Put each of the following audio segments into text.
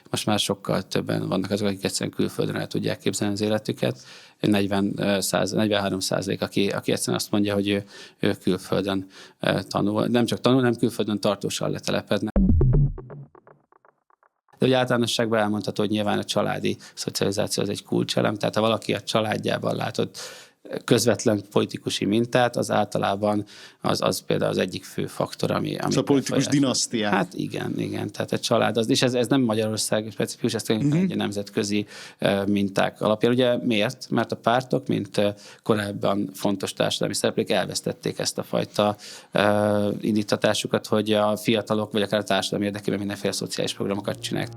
most már sokkal többen vannak azok, akik egyszerűen külföldön el tudják képzelni az életüket. 43%, aki egyszerűen azt mondja, hogy ő külföldön tanul. Nem csak tanul, nem külföldön tartósan letelepednek. De ugye általánosságban elmondható, hogy nyilván a családi szocializáció az egy kulcselem, tehát ha valaki a családjában látott közvetlen politikusi mintát, az általában az például az egyik fő faktor, ami a politikus dinasztiák. Hát igen, tehát a család, és ez nem Magyarország specifikus, ez egy nemzetközi minták alapján. Ugye miért? Mert a pártok, mint korábban fontos társadalmi szereplők elvesztették ezt a fajta indítatásukat, hogy a fiatalok, vagy akár a társadalmi érdekében mindenféle szociális programokat csinálják.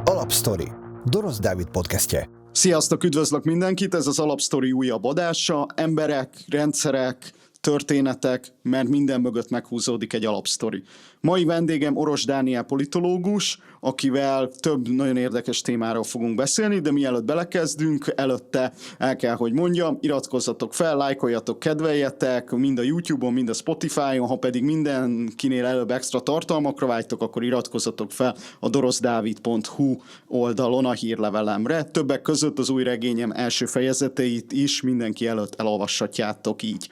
Alapsztori. Dorosz Dávid podcastje. Sziasztok, üdvözlök mindenkit, ez az Alapsztori újabb adása. Emberek, rendszerek, történetek, mert minden mögött meghúzódik egy alapsztori. Mai vendégem Orosz Dániel politológus, akivel több nagyon érdekes témáról fogunk beszélni, de mielőtt belekezdünk, előtte el kell, hogy mondjam, iratkozzatok fel, lájkoljatok, kedveljetek, mind a YouTube-on, mind a Spotify-on, ha pedig mindenkinél előbb extra tartalmakra vágytok, akkor iratkozzatok fel a dorosdavid.hu oldalon a hírlevelemre. Többek között az új regényem első fejezeteit is mindenki előtt elolvashatjátok így.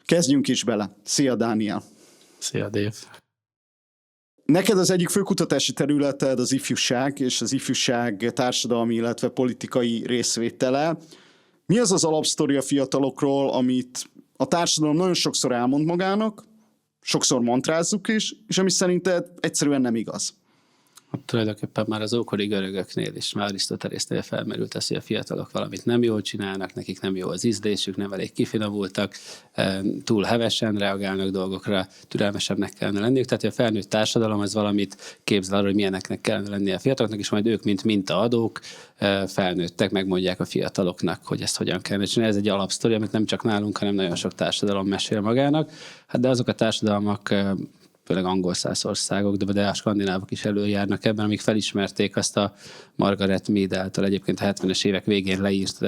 Kezdjünk is bele. Szia, Dániel! Szia, Dave! Neked az egyik főkutatási területed az ifjúság, és az ifjúság társadalmi, illetve politikai részvétele. Mi az az alapsztori a fiatalokról, amit a társadalom nagyon sokszor elmond magának, sokszor mantrázzuk is, és ami szerinted egyszerűen nem igaz? Tulajdonképpen már az ókori görögöknél is, már Arisztotelésznél felmerült az, hogy a fiatalok valamit nem jól csinálnak, nekik nem jó az ízlésük, nem elég kifinomultak, túl hevesen reagálnak dolgokra, türelmesebbnek kellene lenniük. Tehát a felnőtt társadalom az valamit képzel arra, hogy milyeneknek kellene lennie a fiataloknak, és majd ők, mint mintaadók, felnőttek, megmondják a fiataloknak, hogy ezt hogyan kellene csinálni. Ez egy alapsztori, amit nem csak nálunk, hanem nagyon sok társadalom mesél magának. Hát de azok a társadalmak, főleg angol száz országok, de a skandinávok is előjárnak ebben, amik felismerték azt a Margaret Mead által egyébként a 70-es évek végén leírt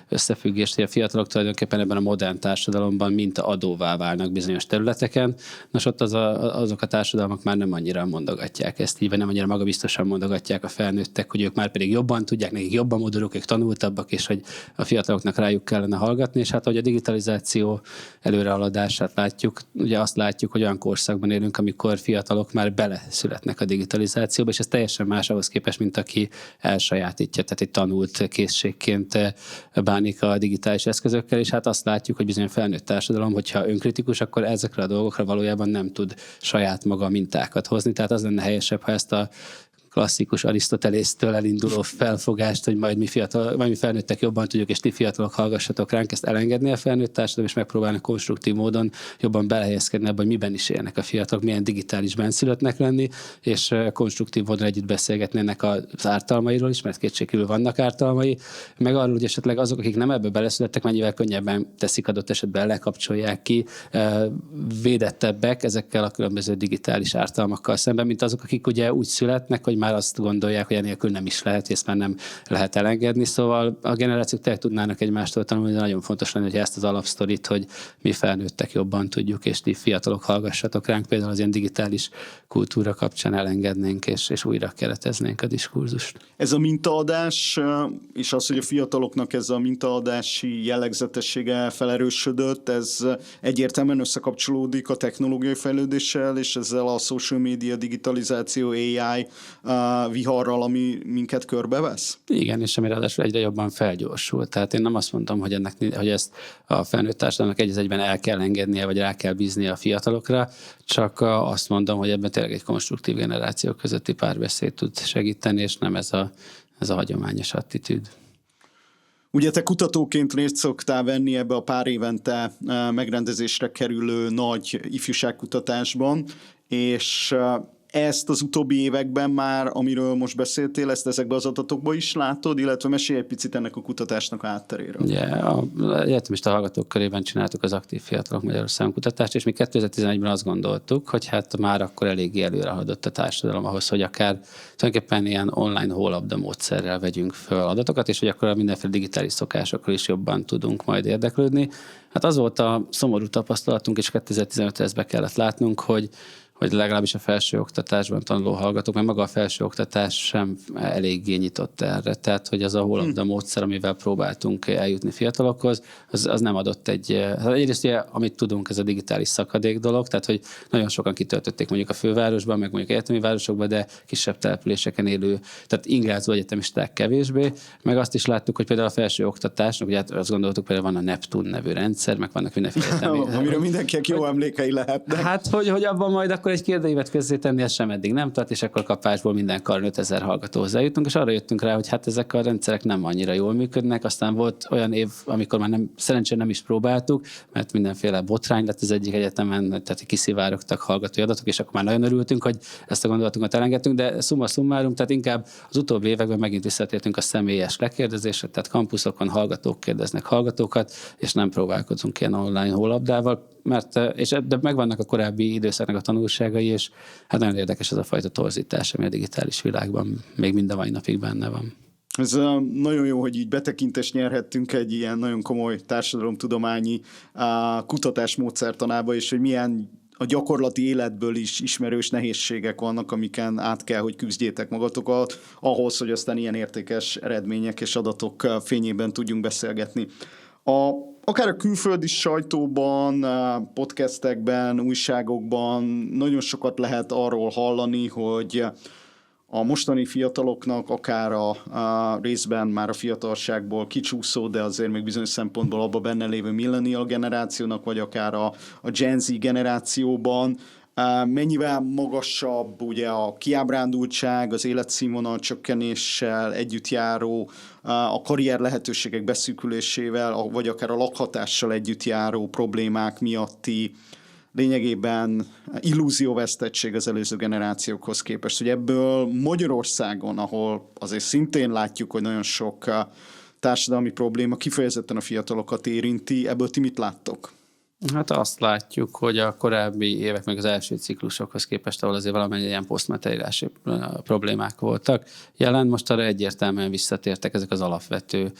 összefüggést, hogy a fiatalok tulajdonképpen ebben a modern társadalomban mintaadóvá válnak bizonyos területeken. Nos, ott azok a társadalmak már nem annyira mondogatják ezt, így vagy nem annyira magabiztosan mondogatják a felnőttek, hogy ők már pedig jobban tudják, nekik jobban modorok, ők tanultabbak, és hogy a fiataloknak rájuk kellene hallgatni, és hát hogy a digitalizáció előrehaladását látjuk, ugye azt látjuk, hogy olyan korszakban élünk, amikor fiatalok már beleszületnek a digitalizációba, és ez teljesen más ahhoz képest, mint aki elsajátítja, tehát egy tanult készségként bánik a digitális eszközökkel, és hát azt látjuk, hogy bizony felnőtt társadalom, hogyha önkritikus, akkor ezekre a dolgokra valójában nem tud saját maga mintákat hozni, tehát az lenne helyesebb, ha ezt a klasszikus Arisztotelésztől elinduló felfogást, hogy majd mi felnőttek jobban tudjuk, és ti fiatalok hallgassatok ránk, ezt elengedni a felnőtt társadalom, és megpróbálnak konstruktív módon jobban belehelyezkedni abban, hogy miben is élnek a fiatalok, milyen digitális benszülöttnek lenni, és konstruktív módon együtt beszélgetni ennek az ártalmairól is, mert kétségkívül vannak ártalmai, meg arról, hogy esetleg azok, akik nem ebbe beleszülettek, mennyivel könnyebben teszik adott esetben, lekapcsolják ki, védettebbek ezekkel a különböző digitális ártalmakkal szemben, mint azok, akik ugye úgy születnek, hogy már azt gondolják, hogy enélkül nem is lehet, és már nem lehet elengedni. Szóval a generációk tényleg tudnának egymástól tanulni, de nagyon fontos lenne, hogy ezt az alapsztorit, hogy mi felnőttek jobban tudjuk, és ti fiatalok hallgassatok ránk, például az ilyen digitális kultúra kapcsán elengednénk, és újra kereteznénk a diskurzust. Ez a mintaadás, és az, hogy a fiataloknak ez a mintaadási jellegzetessége felerősödött, ez egyértelműen összekapcsolódik a technológiai fejlődéssel, és ezzel a social media, digitalizáció, AI viharral, ami minket körbevesz? Igen, és ami ráadásul egyre jobban felgyorsul. Tehát én nem azt mondom, hogy ezt a felnőtt társadalomnak egyben el kell engednie, vagy rá kell bíznia a fiatalokra, csak azt mondom, hogy ebben tényleg egy konstruktív generációk közötti párbeszéd tud segíteni, és nem ez a hagyományos attitűd. Ugye te kutatóként részt szoktál venni ebbe a pár évente megrendezésre kerülő nagy ifjúságkutatásban, és ezt az utóbbi években már, amiről most beszéltél, ezt ezekben az adatokban is látod, illetve mesélj egy picit ennek a kutatásnak a hátteréről. Ugye, egyetemista hallgatók körében csináltuk az Aktív Fiatalok Magyarországon kutatást, és mi 2011-ben azt gondoltuk, hogy hát már akkor eléggé előre haladott a társadalom ahhoz, hogy akár tulajdonképpen ilyen online hólabda módszerrel vegyünk föl adatokat, és hogy akkor a mindenféle digitális szokásokról is jobban tudunk majd érdeklődni. Hát az volt a szomorú tapasztalatunk, és 2015-ben ezt be kellett látnunk, hogy legalábbis a felsőoktatásban tanuló hallgatók, mert maga a felsőoktatás sem eléggé nyitott erre. Tehát, hogy az a hólabda módszer, amivel próbáltunk eljutni fiatalokhoz, az nem adott egyrészt, ugye, amit tudunk, ez a digitális szakadék dolog, tehát, hogy nagyon sokan kitöltötték mondjuk a fővárosban, meg mondjuk egyetemi városokban, de kisebb településeken élő, tehát ingázó egyetemisták kevésbé, meg azt is láttuk, hogy például a felsőoktatásnak, ugye azt gondoltuk, például van a Neptun nevű rendszer, meg vannak mindenféle amiről mindenkinek jó emlékei lehetnek. Hát, hogy abban majd akkor egy kérdőívet közzétenni, ez sem eddig nem tart, és akkor kapásból minden karn 5000 hallgatóhoz eljutunk, és arra jöttünk rá, hogy hát ezek a rendszerek nem annyira jól működnek. Aztán volt olyan év, amikor már szerencsére nem is próbáltuk, mert mindenféle botrány lett az egyik egyetemen, tehát kiszivárogtak hallgatói adatok, és akkor már nagyon örültünk, hogy ezt a gondolatunkat elengedtünk, de summa summarum, tehát inkább az utóbbi években megint visszatértünk a személyes lekérdezésre, tehát kampuszokon hallgatók kérdeznek hallgatókat, és nem próbálkozunk ilyen online hólabdával, de megvannak a korábbi időszaknak a tanulságai, és hát nagyon érdekes ez a fajta torzítás, ami a digitális világban még mind a mai napig benne van. Ez nagyon jó, hogy így betekintést nyerhettünk egy ilyen nagyon komoly társadalomtudományi kutatás módszertanába, és hogy milyen a gyakorlati életből is ismerős nehézségek vannak, amiken át kell, hogy küzdjétek magatokat, ahhoz, hogy aztán ilyen értékes eredmények és adatok fényében tudjunk beszélgetni. Akár a külföldi sajtóban, podcastekben, újságokban nagyon sokat lehet arról hallani, hogy a mostani fiataloknak, akár a részben már a fiatalságból kicsúszó, de azért még bizonyos szempontból abban benne lévő millennial generációnak, vagy akár a Gen Z generációban mennyivel magasabb ugye a kiábrándultság, az életszínvonal csökkenéssel együtt járó, a karrier lehetőségek beszűkülésével, vagy akár a lakhatással együtt járó problémák miatti lényegében illúzióvesztettség az előző generációkhoz képest. Hogy ebből Magyarországon, ahol azért szintén látjuk, hogy nagyon sok társadalmi probléma kifejezetten a fiatalokat érinti, ebből ti mit láttok? Hát azt látjuk, hogy a korábbi évek, meg az első ciklusokhoz képest, ahol azért valamennyi ilyen posztmateriális problémák voltak, jelen most arra egyértelműen visszatértek ezek az alapvető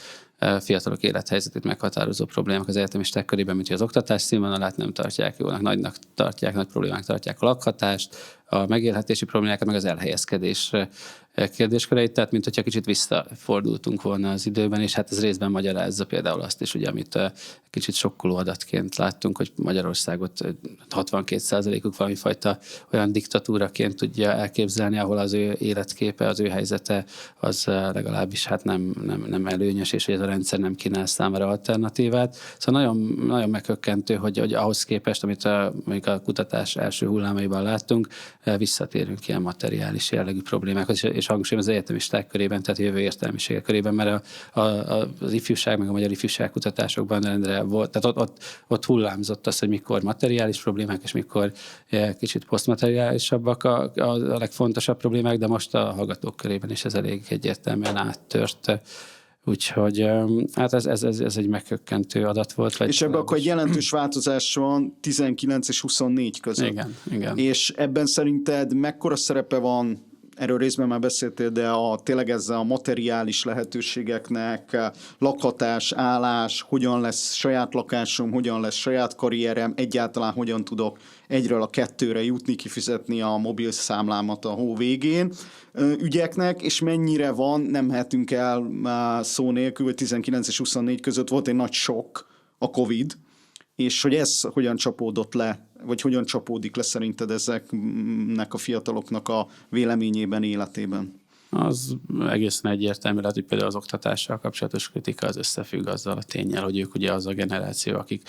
fiatalok élethelyzetét meghatározó problémák az egyetemisták körében, mint hogy az oktatás színvonalát nem tartják jónak, nagynak tartják, nagy problémák tartják a lakhatást, a megélhetési problémákat, meg az elhelyezkedés kérdésköreit, tehát mint hogyha kicsit visszafordultunk volna az időben, és hát ez részben magyarázza például azt is, ugye, amit kicsit sokkoló adatként láttunk, hogy Magyarországot 62%-uk valami fajta olyan diktatúraként tudja elképzelni, ahol az ő életképe, az ő helyzete az legalábbis hát nem előnyös, és hogy ez a rendszer nem kínál számára alternatívát. Szóval nagyon, nagyon meghökkentő, hogy ahhoz képest, amit mondjuk a kutatás első hullámaiban láttunk, visszatérünk ilyen materiális jellegű problémákhoz, és hangsúlyom az egyetemisták körében, tehát jövő értelmiségek körében, mert az ifjúság, meg a magyar ifjúságkutatásokban rendre volt, tehát ott hullámzott az, hogy mikor materiális problémák, és mikor kicsit posztmateriálisabbak a legfontosabb problémák, de most a hallgatók körében is ez elég egyértelműen áttört. Úgyhogy hát ez egy meghökkentő adat volt. És ebben akkor egy jelentős változás van 19 és 24 között. Igen. És ebben szerinted mekkora szerepe van, erről részben már beszéltél, de tényleg ezzel a materiális lehetőségeknek, lakhatás, állás, hogyan lesz saját lakásom, hogyan lesz saját karrierem, egyáltalán hogyan tudok egyről a kettőre jutni, kifizetni a mobil számlámat a hó végén ügyeknek, és mennyire van, nem mehetünk el szó nélkül, hogy 19 és 24 között volt egy nagy sok, a Covid, és hogy ez hogyan csapódott le, vagy hogyan csapódik le szerinted ezeknek a fiataloknak a véleményében, életében? Az egészen egyértelmű lehet, hogy például az oktatással kapcsolatos kritika az összefügg azzal a ténnyel, hogy ők ugye az a generáció, akik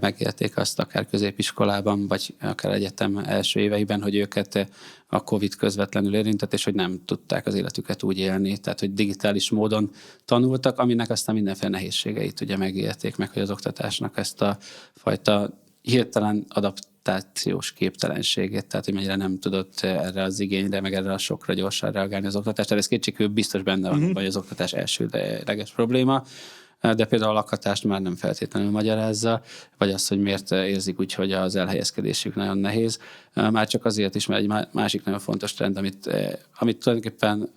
megélték azt akár középiskolában, vagy akár egyetem első éveiben, hogy őket a Covid közvetlenül érintett, és hogy nem tudták az életüket úgy élni, tehát hogy digitális módon tanultak, aminek aztán mindenféle nehézségeit ugye megélték meg, hogy az oktatásnak ezt a fajta hirtelen adaptációs képtelenségét, tehát hogy mennyire nem tudott erre az igényre, meg erre a sokra gyorsan reagálni az oktatás. Tehát ez kétségkívül biztos benne van, hogy az oktatás elsődleges probléma, de például a lakhatást már nem feltétlenül magyarázza, vagy azt, hogy miért érzik úgy, hogy az elhelyezkedésük nagyon nehéz. Már csak azért is, mert egy másik nagyon fontos trend, amit tulajdonképpen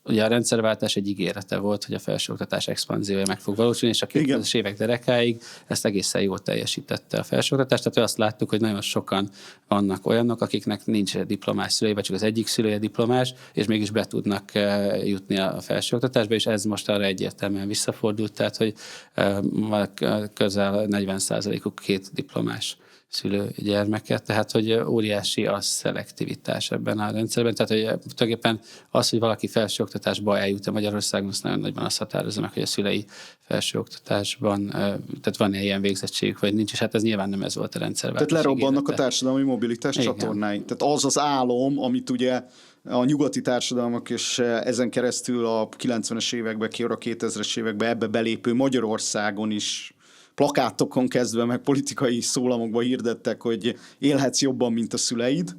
ugye a rendszerváltás egy ígérete volt, hogy a felsőoktatás expanziója meg fog valósulni, és a 2000-es évek derekáig ezt egészen jól teljesítette a felsőoktatás. Tehát azt láttuk, hogy nagyon sokan vannak olyanok, akiknek nincs diplomás szülője, vagy csak az egyik szülője diplomás, és mégis be tudnak jutni a felsőoktatásba, és ez most arra egyértelműen visszafordult, tehát hogy közel 40%-uk 2 diplomás szülő gyermeket, tehát hogy óriási a szelektivitás ebben a rendszerben, tehát hogy tulajdonképpen az, hogy valaki felsőoktatásba eljut Magyarországon, azt nagyon nagyban azt határozza meg, hogy a szülei felsőoktatásban, tehát van ilyen végzettségük, vagy nincs, és hát ez nyilván nem ez volt a rendszerváltás. Tehát lerobbannak a társadalmi mobilitás csatornái. Tehát az az álom, amit ugye a nyugati társadalmak és ezen keresztül a 90-es években, a 2000-es években ebbe belépő Magyarországon is plakátokon kezdve, meg politikai szólamokban hirdettek, hogy élhetsz jobban, mint a szüleid,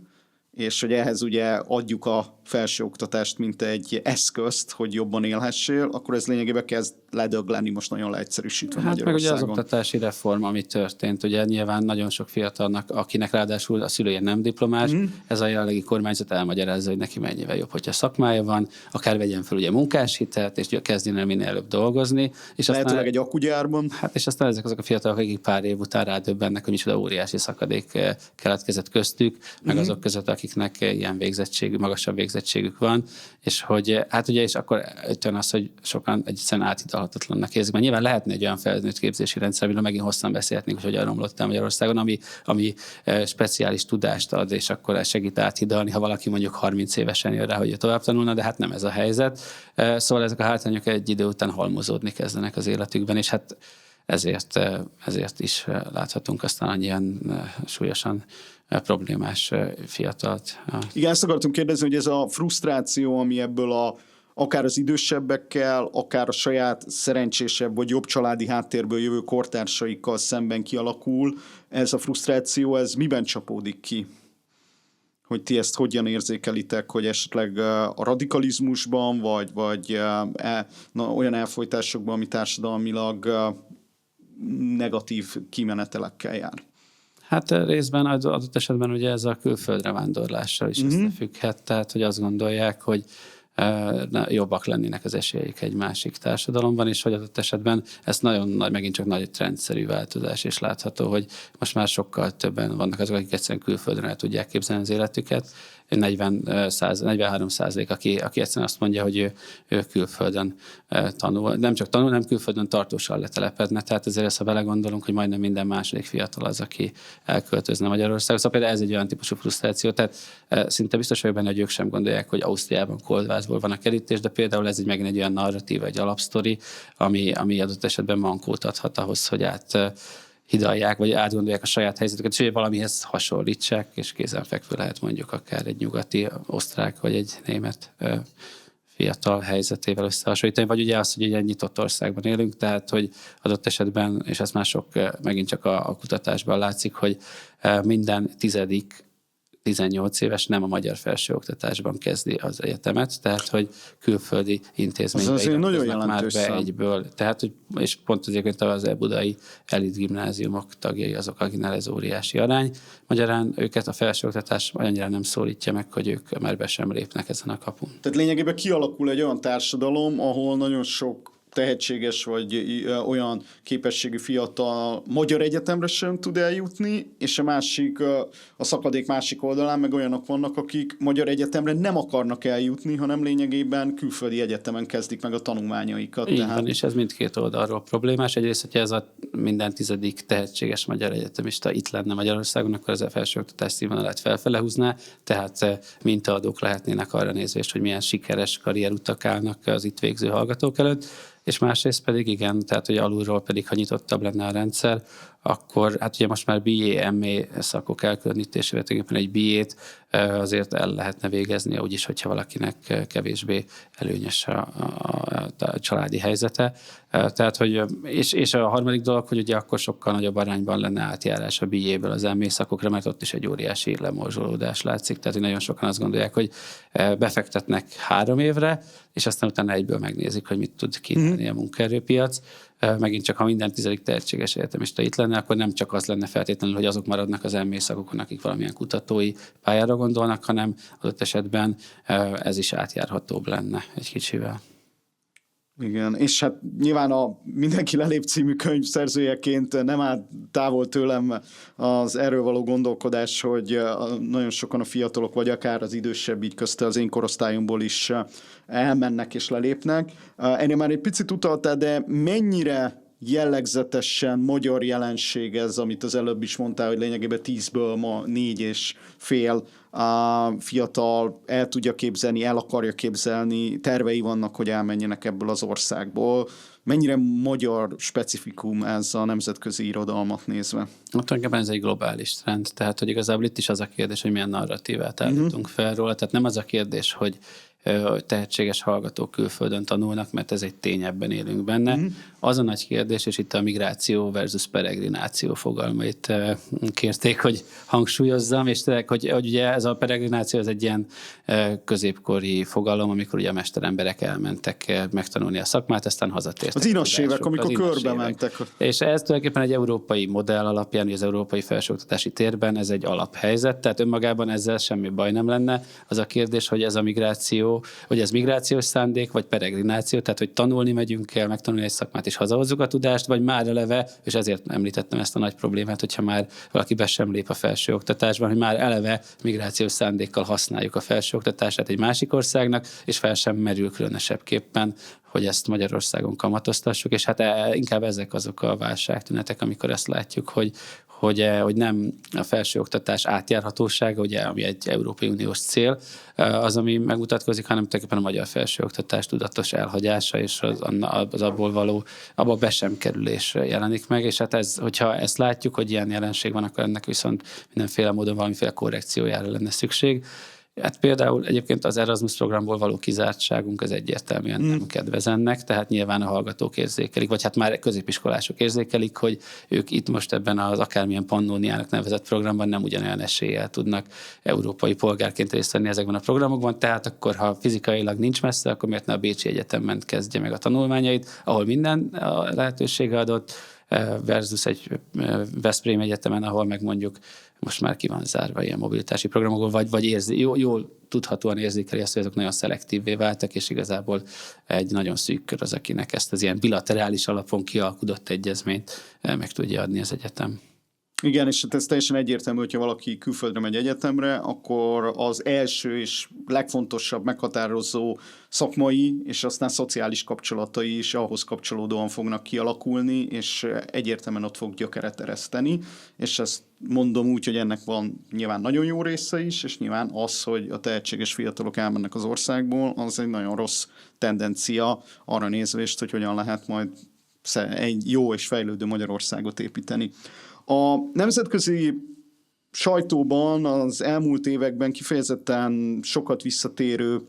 és hogy ehhez ugye adjuk a felsőoktatást, mint egy eszközt, hogy jobban élhessél, akkor ez lényegében kezd ledögleni, most nagyon leegyszerűsítve Magyarországon. Meg ugye az oktatási reform, ami történt, ugye nyilván nagyon sok fiatalnak, akinek ráadásul a szülője nem diplomás, ez a jelenlegi kormányzat elmagyarázza, hogy neki mennyivel jobb, hogyha szakmája van, akár vegyen fel ugye munkáshitelt, és kezdjen el minél előbb dolgozni. És lehetőleg egy akkugyárban. Hát és aztán ezek azok a fiatalok, akik pár év után rádöbbennek, hogy micsoda óriási szakadék keletkezett köztük, meg azok között, akiknek ilyen végzettségű, magasabb végzettségük van, és hogy hát ugye, és akkor jön az, hogy sokan egyszerűen áthidalhatatlannak érzik. Mert nyilván lehetne egy olyan felnőtt képzési rendszer, amiről megint hosszan beszélhetnénk, hogy hogyan romlott el Magyarországon, ami speciális tudást ad, és akkor segít áthidalni, ha valaki mondjuk 30 évesen jön rá, hogy tovább tanulna, de hát nem ez a helyzet. Szóval ezek a hátrányok egy idő után halmozódni kezdenek az életükben, és hát ezért is láthatunk aztán annyian súlyosan problémás fiatalt. Igen, ezt akartunk kérdezni, hogy ez a frusztráció, ami ebből akár az idősebbekkel, akár a saját szerencsésebb vagy jobb családi háttérből jövő kortársaikkal szemben kialakul, ez a frusztráció, ez miben csapódik ki? Hogy ti ezt hogyan érzékelitek, hogy esetleg a radikalizmusban, vagy olyan elfojtásokban, ami társadalmilag negatív kimenetelekkel jár? Hát részben adott esetben ugye ez a külföldre vándorlással is összefügghet, tehát hogy azt gondolják, hogy jobbak lennének az esélyeik egy másik társadalomban, és hogy adott esetben ez nagyon nagy, megint csak nagy trendszerű változás, és látható, hogy most már sokkal többen vannak azok, akik egyszerűen külföldön el tudják képzelni az életüket. 43%, aki egyszerűen azt mondja, hogy ő külföldön tanul. Nem csak tanul, nem külföldön tartósan letelepedne. Tehát ezért ezt, ha belegondolunk, hogy majdnem minden második fiatal az, aki elköltözne Magyarországra. Szóval például ez egy olyan típusú frusztráció. Tehát szinte biztos vagyok benne, hogy ők sem gondolják, hogy Ausztriában koldvázból van a kerítés, de például ez megint egy olyan narratíva, egy alapsztori, ami adott esetben mankót adhat ahhoz, hogy hidalják, vagy átgondolják a saját helyzetüket, és hogy valamihez hasonlítsák, és kézenfekvő lehet mondjuk akár egy nyugati, osztrák, vagy egy német fiatal helyzetével összehasonlítani, vagy ugye az, hogy egy nyitott országban élünk, tehát hogy adott esetben, és ezt már sok megint csak a kutatásban látszik, hogy minden 18 éves nem a magyar felsőoktatásban kezdi az egyetemet, tehát hogy külföldi intézménybe iratkoznak már be egyből. Tehát, hogy, és pont azért az budai elit gimnáziumok tagjai azok, akiknál ez óriási arány. Magyarán őket a felsőoktatás annyira nem szólítja meg, hogy ők már be sem lépnek ezen a kapun. Tehát lényegében kialakul egy olyan társadalom, ahol nagyon sok tehetséges vagy olyan képességű fiatal magyar egyetemre sem tud eljutni, és a szakadék másik oldalán meg olyanok vannak, akik magyar egyetemre nem akarnak eljutni, hanem lényegében külföldi egyetemen kezdik meg a tanulmányaikat. Így van, és ez mindkét oldalról problémás. Egyrészt, hogyha ez a minden 10. tehetséges magyar egyetemista itt lenne Magyarországon, akkor ez a felsőoktatás színvonalát felfele húzná, tehát mintaadók lehetnének arra nézvést, hogy milyen sikeres karrierutak állnak az itt végző hallgatók előtt. És másrészt pedig igen, tehát hogy alulról pedig, ha nyitottabb lenne a rendszer, akkor hát ugye most már BA, MA szakok elkülönítésével tulajdonképpen egy BA-t azért el lehetne végezni, úgyis, hogyha valakinek kevésbé előnyös a családi helyzete. Tehát, hogy, és a harmadik dolog, hogy ugye akkor sokkal nagyobb arányban lenne átjárás a BA-ből az MA szakokra, mert ott is egy óriási lemorzsolódás látszik. Tehát, hogy nagyon sokan azt gondolják, hogy befektetnek 3 évre, és aztán utána egyből megnézik, hogy mit tud kínálni lenni a munkaerőpiac. Megint csak, ha minden 10. tehetséges egyetemista itt lenne, akkor nem csak az lenne feltétlenül, hogy azok maradnak az elmészakokon, akik valamilyen kutatói pályára gondolnak, hanem adott esetben ez is átjárhatóbb lenne egy kicsivel. Igen, és hát nyilván a Mindenki lelép című könyv szerzőjeként nem áll távol tőlem az erről való gondolkodás, hogy nagyon sokan a fiatalok, vagy akár az idősebb, így közte az én korosztályomból is elmennek és lelépnek. Ennél már egy picit utaltál, de mennyire jellegzetesen magyar jelenség ez, amit az előbb is mondtál, hogy lényegében 10-ből ma 4,5 a fiatal el tudja képzelni, el akarja képzelni, tervei vannak, hogy elmenjenek ebből az országból. Mennyire magyar specifikum ez a nemzetközi irodalmat nézve? Tulajdonképpen ez egy globális trend, tehát hogy igazából itt is az a kérdés, hogy milyen narratívát állítunk fel róla, tehát nem az a kérdés, hogy tehetséges hallgatók külföldön tanulnak, mert ez egy tény, ebben élünk benne. Az a nagy kérdés, és itt a migráció versus peregrináció fogalmait kérték, hogy hangsúlyozzam, és tényleg, hogy ugye ez a peregrináció az egy ilyen középkori fogalom, amikor ugye a mesteremberek elmentek megtanulni a szakmát, aztán hazatértek. Az inas évek, amikor körbe mentek. És ez tulajdonképpen egy európai modell alapján, az európai felsőoktatási térben ez egy alaphelyzet, tehát önmagában ezzel semmi baj nem lenne. Az a kérdés, hogy ez a migráció, hogy ez migrációs szándék, vagy peregrináció, tehát hogy tanulni megyünk el, megtanulni egy szakmát és hazahozzuk a tudást, vagy már eleve, és ezért említettem ezt a nagy problémát, hogyha már valaki be sem lép a felsőoktatásban, hogy már eleve migrációs szándékkal használjuk a felsőoktatását egy másik országnak, és fel sem merül különösebbképpen, hogy ezt Magyarországon kamatoztassuk, és hát inkább ezek azok a válságtünetek, amikor ezt látjuk, hogy nem a felsőoktatás átjárhatósága, ugye, ami egy Európai Uniós cél, az, ami megmutatkozik, hanem tulajdonképpen a magyar felsőoktatás tudatos elhagyása, és az abból be sem kerülés jelenik meg, és hát hogyha ezt látjuk, hogy ilyen jelenség van, akkor ennek viszont mindenféle módon valamiféle korrekciójára lenne szükség. Hát például egyébként az Erasmus programból való kizártságunk az egyértelműen nem kedvez ennek, tehát nyilván a hallgatók érzékelik, vagy hát már középiskolások érzékelik, hogy ők itt most ebben az akármilyen Pannóniának nevezett programban nem ugyanolyan eséllyel tudnak európai polgárként részt venni ezekben a programokban, tehát akkor, ha fizikailag nincs messze, akkor miért ne a Bécsi Egyetemen kezdje meg a tanulmányait, ahol minden lehetősége adott, versus egy Veszprém Egyetemen, ahol meg mondjuk most már ki van zárva ilyen mobilitási programokból, vagy jól tudhatóan érzékeli azt, hogy azok nagyon szelektívvé váltak, és igazából egy nagyon szűk kör az, akinek ezt az ilyen bilaterális alapon kialkudott egyezményt meg tudja adni az egyetem. Igen, és ez teljesen egyértelmű, hogyha valaki külföldre megy egyetemre, akkor az első és legfontosabb meghatározó szakmai és aztán szociális kapcsolatai is ahhoz kapcsolódóan fognak kialakulni, és egyértelműen ott fog gyökeret ereszteni, és ezt mondom úgy, hogy ennek van nyilván nagyon jó része is, és nyilván az, hogy a tehetséges fiatalok elmennek az országból, az egy nagyon rossz tendencia arra nézvést, hogy hogyan lehet majd egy jó és fejlődő Magyarországot építeni. A nemzetközi sajtóban az elmúlt években kifejezetten sokat visszatérő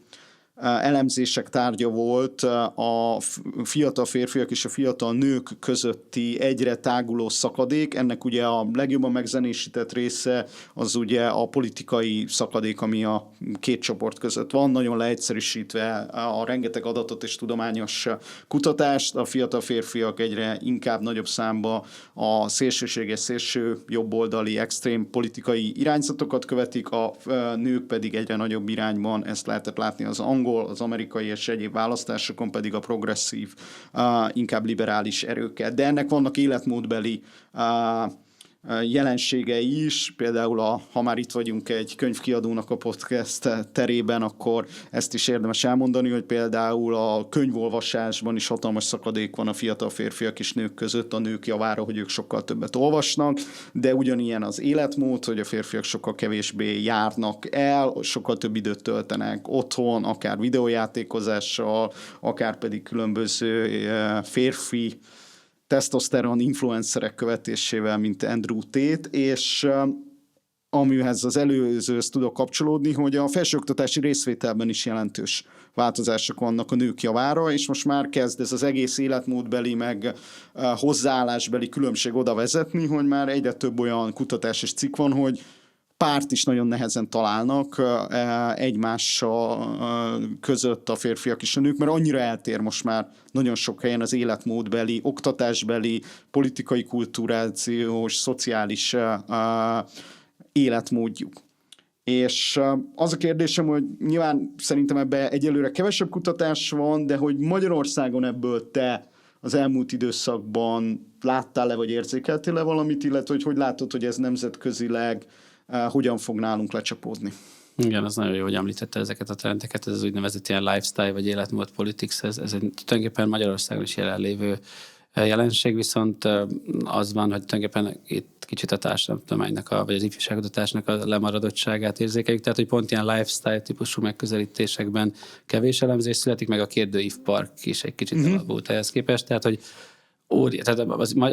elemzések tárgya volt a fiatal férfiak és a fiatal nők közötti egyre táguló szakadék. Ennek ugye a legjobban megzenésített része az ugye a politikai szakadék, ami a két csoport között van. Nagyon leegyszerűsítve a rengeteg adatot és tudományos kutatást, a fiatal férfiak egyre inkább nagyobb számba a szélsőséges, szélső jobboldali, extrém politikai irányzatokat követik, a nők pedig egyre nagyobb irányban, ezt lehetett látni az angol, az amerikai és egyéb választásokon pedig a progresszív, inkább liberális erőket. De ennek vannak életmódbeli jelenségei is, például ha már itt vagyunk egy könyvkiadónak a podcast terében, akkor ezt is érdemes elmondani, hogy például a könyvolvasásban is hatalmas szakadék van a fiatal férfiak és nők között, a nők javára, hogy ők sokkal többet olvasnak, de ugyanilyen az életmód, hogy a férfiak sokkal kevésbé járnak el, sokkal több időt töltenek otthon, akár videójátékozással, akár pedig különböző férfi tesztoszteron influencerek követésével, mint Andrew Tate, és amihez az előzőhöz tudok kapcsolódni, hogy a felsőoktatási részvételben is jelentős változások vannak a nők javára, és most már kezd ez az egész életmódbeli, meg hozzáállásbeli különbség oda vezetni, hogy már egyre több olyan kutatás és cikk van, hogy párt is nagyon nehezen találnak egymással között a férfiak és a nők, mert annyira eltér most már nagyon sok helyen az életmódbeli, oktatásbeli, politikai kulturációs, szociális életmódjuk. És az a kérdésem, hogy nyilván szerintem ebben egyelőre kevesebb kutatás van, de hogy Magyarországon ebből te az elmúlt időszakban láttál-e, vagy érzékeltél-e valamit, illetve hogy látod, hogy ez nemzetközileg hogyan fog nálunk lecsapódni? Igen, az nagyon jó, hogy említette ezeket a trendeket, ez az úgynevezett ilyen lifestyle vagy életmód politics, ez tulajdonképpen Magyarországon is jelenlévő jelenség, viszont az van, hogy tulajdonképpen itt kicsit a társadalomtudománynak, vagy az ifjúságkutatásnak a lemaradottságát érzékeljük, tehát hogy pont ilyen lifestyle típusú megközelítésekben kevés elemzés születik, meg a kérdőívpark is egy kicsit elavult ehhez képest, tehát hogy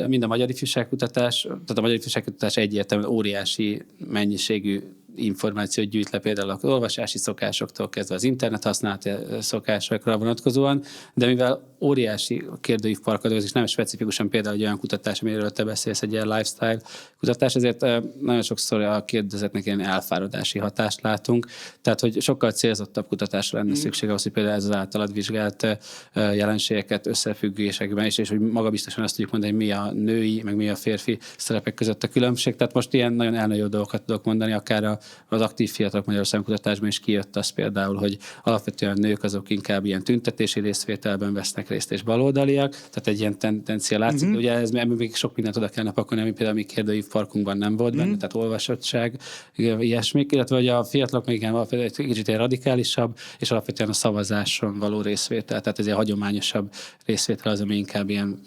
mind a magyar ifjúságkutatás, tehát a magyar ifjúságkutatás egyértelműen óriási mennyiségű információt gyűjt le például az olvasási szokásoktól kezdve az internet használati szokásokra vonatkozóan, de mivel óriási kérdőívpark és nem specifikusan például egy olyan kutatás, amiről te beszélsz, egy ilyen lifestyle kutatás, ezért nagyon sokszor a kérdezetnek ilyen elfáradási hatást látunk, tehát hogy sokkal célzottabb kutatásra lenne szükség ahhoz, hogy például ez az általad vizsgált jelenségeket összefüggésekben is, és hogy magabiztosan azt tudjuk mondani, hogy mi a női, meg mi a férfi szerepek között a különbség. Tehát most ilyen nagyon elnagyó dolgokat tudok mondani, akár az aktív fiatalok Magyarországon kutatásban is kijött az például, hogy alapvetően nők azok inkább ilyen tüntetési részvételben vesznek részt, és baloldaliak, tehát egy ilyen tendencia látszik, de ugye ez még sok mindent oda kellene pakolni, ami például a mi kérdőívparkunkban nem volt benne, tehát olvasottság, ilyesmik, illetve hogy a fiatalok még egy kicsit ilyen radikálisabb, és alapvetően a szavazáson való részvétel, tehát ez egy hagyományosabb részvétel az, ami inkább ilyen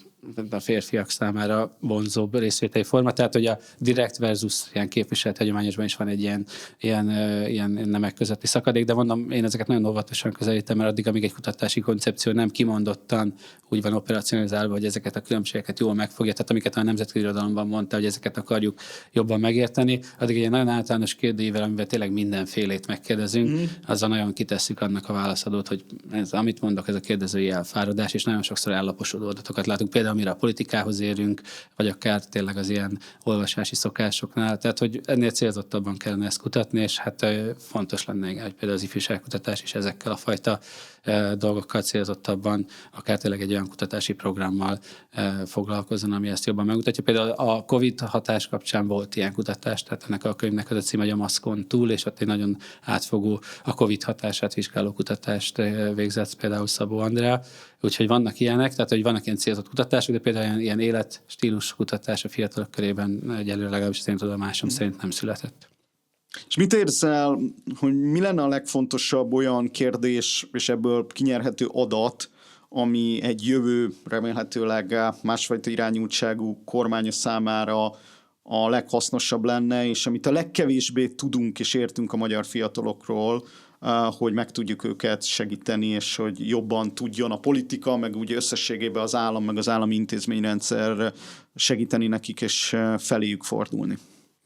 a férfiak számára vonzóbb részvételi forma, tehát hogy a direkt versus ilyen képviselt hagyományosban is van egy ilyen nemek közötti szakadék, de mondom, én ezeket nagyon óvatosan közelítem, mert addig, amíg egy kutatási koncepció nem kimondottan úgy van operacionalizálva, hogy ezeket a különbségeket jól megfogja, tehát amiket a nemzetközi irodalomban mondta, hogy ezeket akarjuk jobban megérteni, addig egy nagyon általános kérdőjével, amivel tényleg mindenfélét megkérdezünk, azzal nagyon kitesszük annak a válaszadót, hogy ez, amit mondok, ez a kérdezői elfáradás, és nagyon sokszor ellaposodó adatokat látunk, például amire a politikához érünk, vagy akár tényleg az ilyen olvasási szokásoknál. Tehát, hogy ennél célzottabban kellene ezt kutatni, és hát fontos lenne, hogy például az ifjúságkutatás is ezekkel a fajta dolgokkal célzottabban, akár tényleg egy olyan kutatási programmal foglalkozzon, ami ezt jobban megmutatja. Például a Covid hatás kapcsán volt ilyen kutatás, tehát ennek a könyvnek az a címe, hogy a maszkon túl, és ott egy nagyon átfogó a Covid hatását vizsgáló kutatást végzett például Szabó Andrea. Úgyhogy vannak ilyenek, tehát hogy vannak ilyen célzott kutatások, de például ilyen életstílus kutatás a fiatalok körében egyelőre legalábbis az én tudomásom szerint nem született. És mit érzel, hogy mi lenne a legfontosabb olyan kérdés, és ebből kinyerhető adat, ami egy jövő remélhetőleg másfajta irányultságú kormánya számára a leghasznosabb lenne, és amit a legkevésbé tudunk és értünk a magyar fiatalokról, hogy meg tudjuk őket segíteni, és hogy jobban tudjon a politika, meg ugye összességében az állam, meg az állami intézményrendszer segíteni nekik, és feléjük fordulni.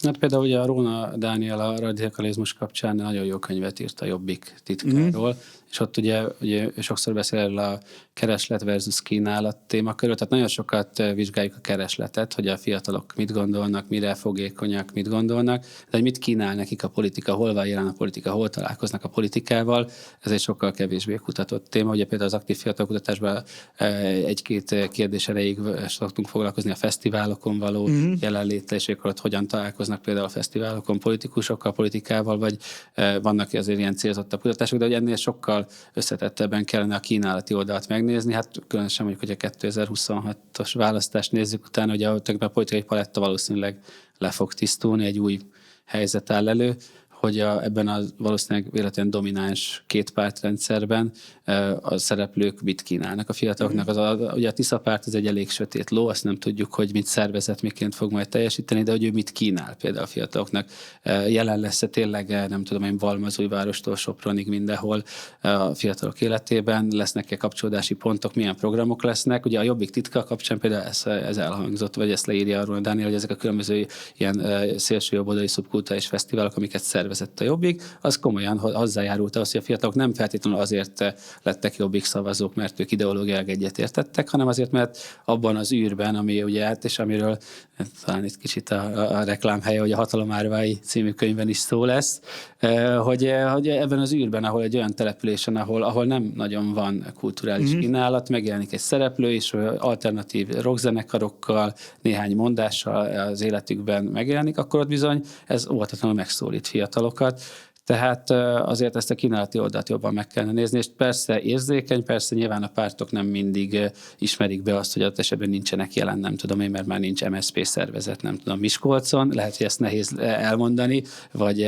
Hát például ugye a Róna Dániel a radikalizmus kapcsán nagyon jó könyvet írt a Jobbik titkáról, és ott ugye sokszor beszél erről a kereslet versus kínálat témakörről, tehát nagyon sokat vizsgáljuk a keresletet, hogy a fiatalok mit gondolnak, mire fogékonyak, mit gondolnak, de hogy mit kínál nekik a politika, hol van jelen a politika, hol találkoznak a politikával, ez egy sokkal kevésbé kutatott téma. Ugye például az aktív fiatalkutatásban egy-két kérdés erejéig szoktunk foglalkozni a fesztiválokon való jelenlétre, és akkor ott hogyan találkoznak például a fesztiválokon politikusokkal, politikával, vagy vannak azért ilyen célzottabb kutatások, de hogy ennél sokkal összetettebben kellene a kínálati oldalt megnézni. Hát különösen mondjuk, hogy a 2026-os választást nézzük utána, hogy a politikai paletta valószínűleg le fog tisztulni, egy új helyzet áll elő, hogy ebben a valószínűleg véletlenül domináns kétpártrendszerben a szereplők mit kínálnak a fiataloknak. Ugye a Tisza párt az egy elég sötét ló, azt nem tudjuk, hogy mit szervezet, miként fog majd teljesíteni, de hogy ő mit kínál például a fiataloknak. Jelen lesz-e tényleg, nem tudom én, Valmazújvárostól Sopronig mindenhol a fiatalok életében, lesznek-e kapcsolódási pontok, milyen programok lesznek. Ugye a Jobbik titka kapcsán például ez elhangzott, vagy ezt leírja arról Dániel, hogy ezek a különböző ilyen szélsőjobboldali szubkulturális fesztiválok, amiket szerveznek szervezett a Jobbik, az komolyan hozzájárult ahhoz, hogy a fiatalok nem feltétlenül azért lettek Jobbik szavazók, mert ők ideológiailag egyetértettek, hanem azért, mert abban az űrben, ami ugye át, és amiről talán itt kicsit a reklámhelye, hogy a Hatalomárvái című könyvben is szó lesz, hogy ebben az űrben, ahol egy olyan településen, ahol nem nagyon van kulturális kínálat, megjelenik egy szereplő, és alternatív rockzenekarokkal, néhány mondással az életükben megjelenik, akkor ott bizony ez óvatatlanul megszólít fiatalokat. Tehát azért ezt a kínálati oldalt jobban meg kellene nézni, és persze érzékeny, persze nyilván a pártok nem mindig ismerik be azt, hogy adott esetben nincsenek jelen, nem tudom én, mert már nincs MSZP szervezet, nem tudom, Miskolcon, lehet, hogy ezt nehéz elmondani, vagy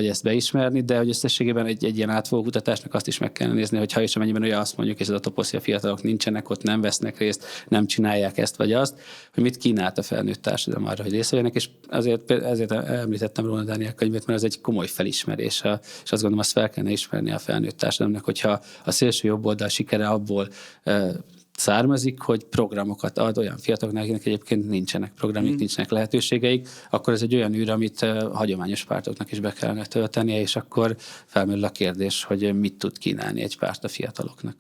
ezt beismerni, de hogy összességében egy ilyen átfogó kutatásnak azt is meg kellene nézni, hogy ha és amennyiben ugye azt mondjuk, és ez a toposz, hogy a fiatalok nincsenek ott, nem vesznek részt, nem csinálják ezt vagy azt, hogy mit kínált a felnőtt társadalom arra, hogy részt vegyenek, és ezért említettem Róna Dániel könyvét, mert ez egy komoly felismerés. És azt gondolom, azt fel kellene ismerni a felnőtt társadalomnak, hogyha a szélső jobb oldal sikere abból származik, hogy programokat ad olyan fiataloknak, akiknek egyébként nincsenek programjuk, nincsenek lehetőségeik, akkor ez egy olyan űr, amit hagyományos pártoknak is be kellene töltenie, és akkor felmerül a kérdés, hogy mit tud kínálni egy párt a fiataloknak.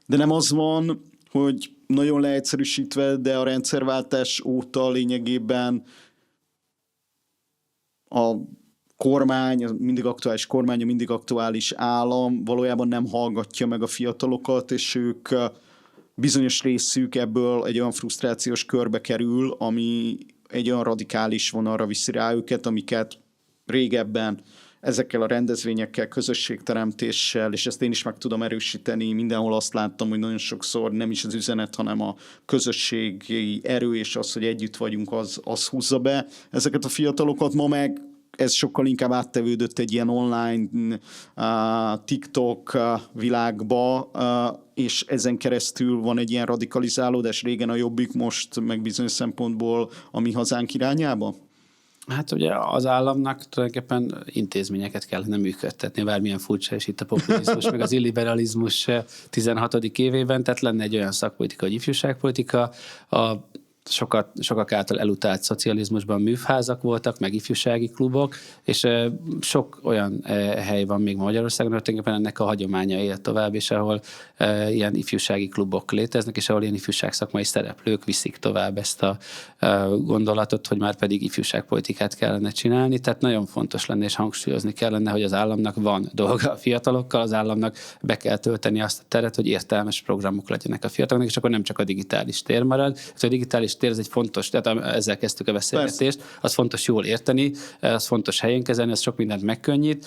De nem az van, hogy nagyon leegyszerűsítve, de a rendszerváltás óta lényegében a kormány, a mindig aktuális kormány, a mindig aktuális állam valójában nem hallgatja meg a fiatalokat, és ők bizonyos részük ebből egy olyan frusztrációs körbe kerül, ami egy olyan radikális vonalra viszi rá őket, amiket régebben ezekkel a rendezvényekkel, közösségteremtéssel, és ezt én is meg tudom erősíteni, mindenhol azt láttam, hogy nagyon sokszor nem is az üzenet, hanem a közösségi erő, és az, hogy együtt vagyunk, az húzza be ezeket a fiatalokat. Ma meg ez sokkal inkább áttevődött egy ilyen online TikTok világba, és ezen keresztül van egy ilyen radikalizálódás, régen a Jobbik, most meg bizonyos szempontból a Mi Hazánk irányába? Hát ugye az államnak tulajdonképpen intézményeket kellene működtetni, bármilyen furcsa, és itt a populizmus, meg az illiberalizmus 16. évében, tehát lenne egy olyan szakpolitika, hogy ifjúságpolitika, sokak által elutált szocializmusban művházak voltak, meg ifjúsági klubok, és sok olyan hely van még Magyarországon, hogy tulajdonképpen ennek a hagyománya él tovább, és ahol ilyen ifjúsági klubok léteznek, és ahol ilyen ifjúságszakmai szereplők viszik tovább ezt a gondolatot, hogy már pedig ifjúságpolitikát kellene csinálni. Tehát nagyon fontos lenne, és hangsúlyozni kellene, hogy az államnak van dolga a fiatalokkal, az államnak be kell tölteni azt a teret, hogy értelmes programok legyenek a fiataloknak, és akkor nem csak a digitális tér marad. A digitális tér, ez egy fontos, tehát ezzel kezdtük a beszélgetést, az fontos jól érteni, az fontos helyén kezelni, az sok mindent megkönnyít,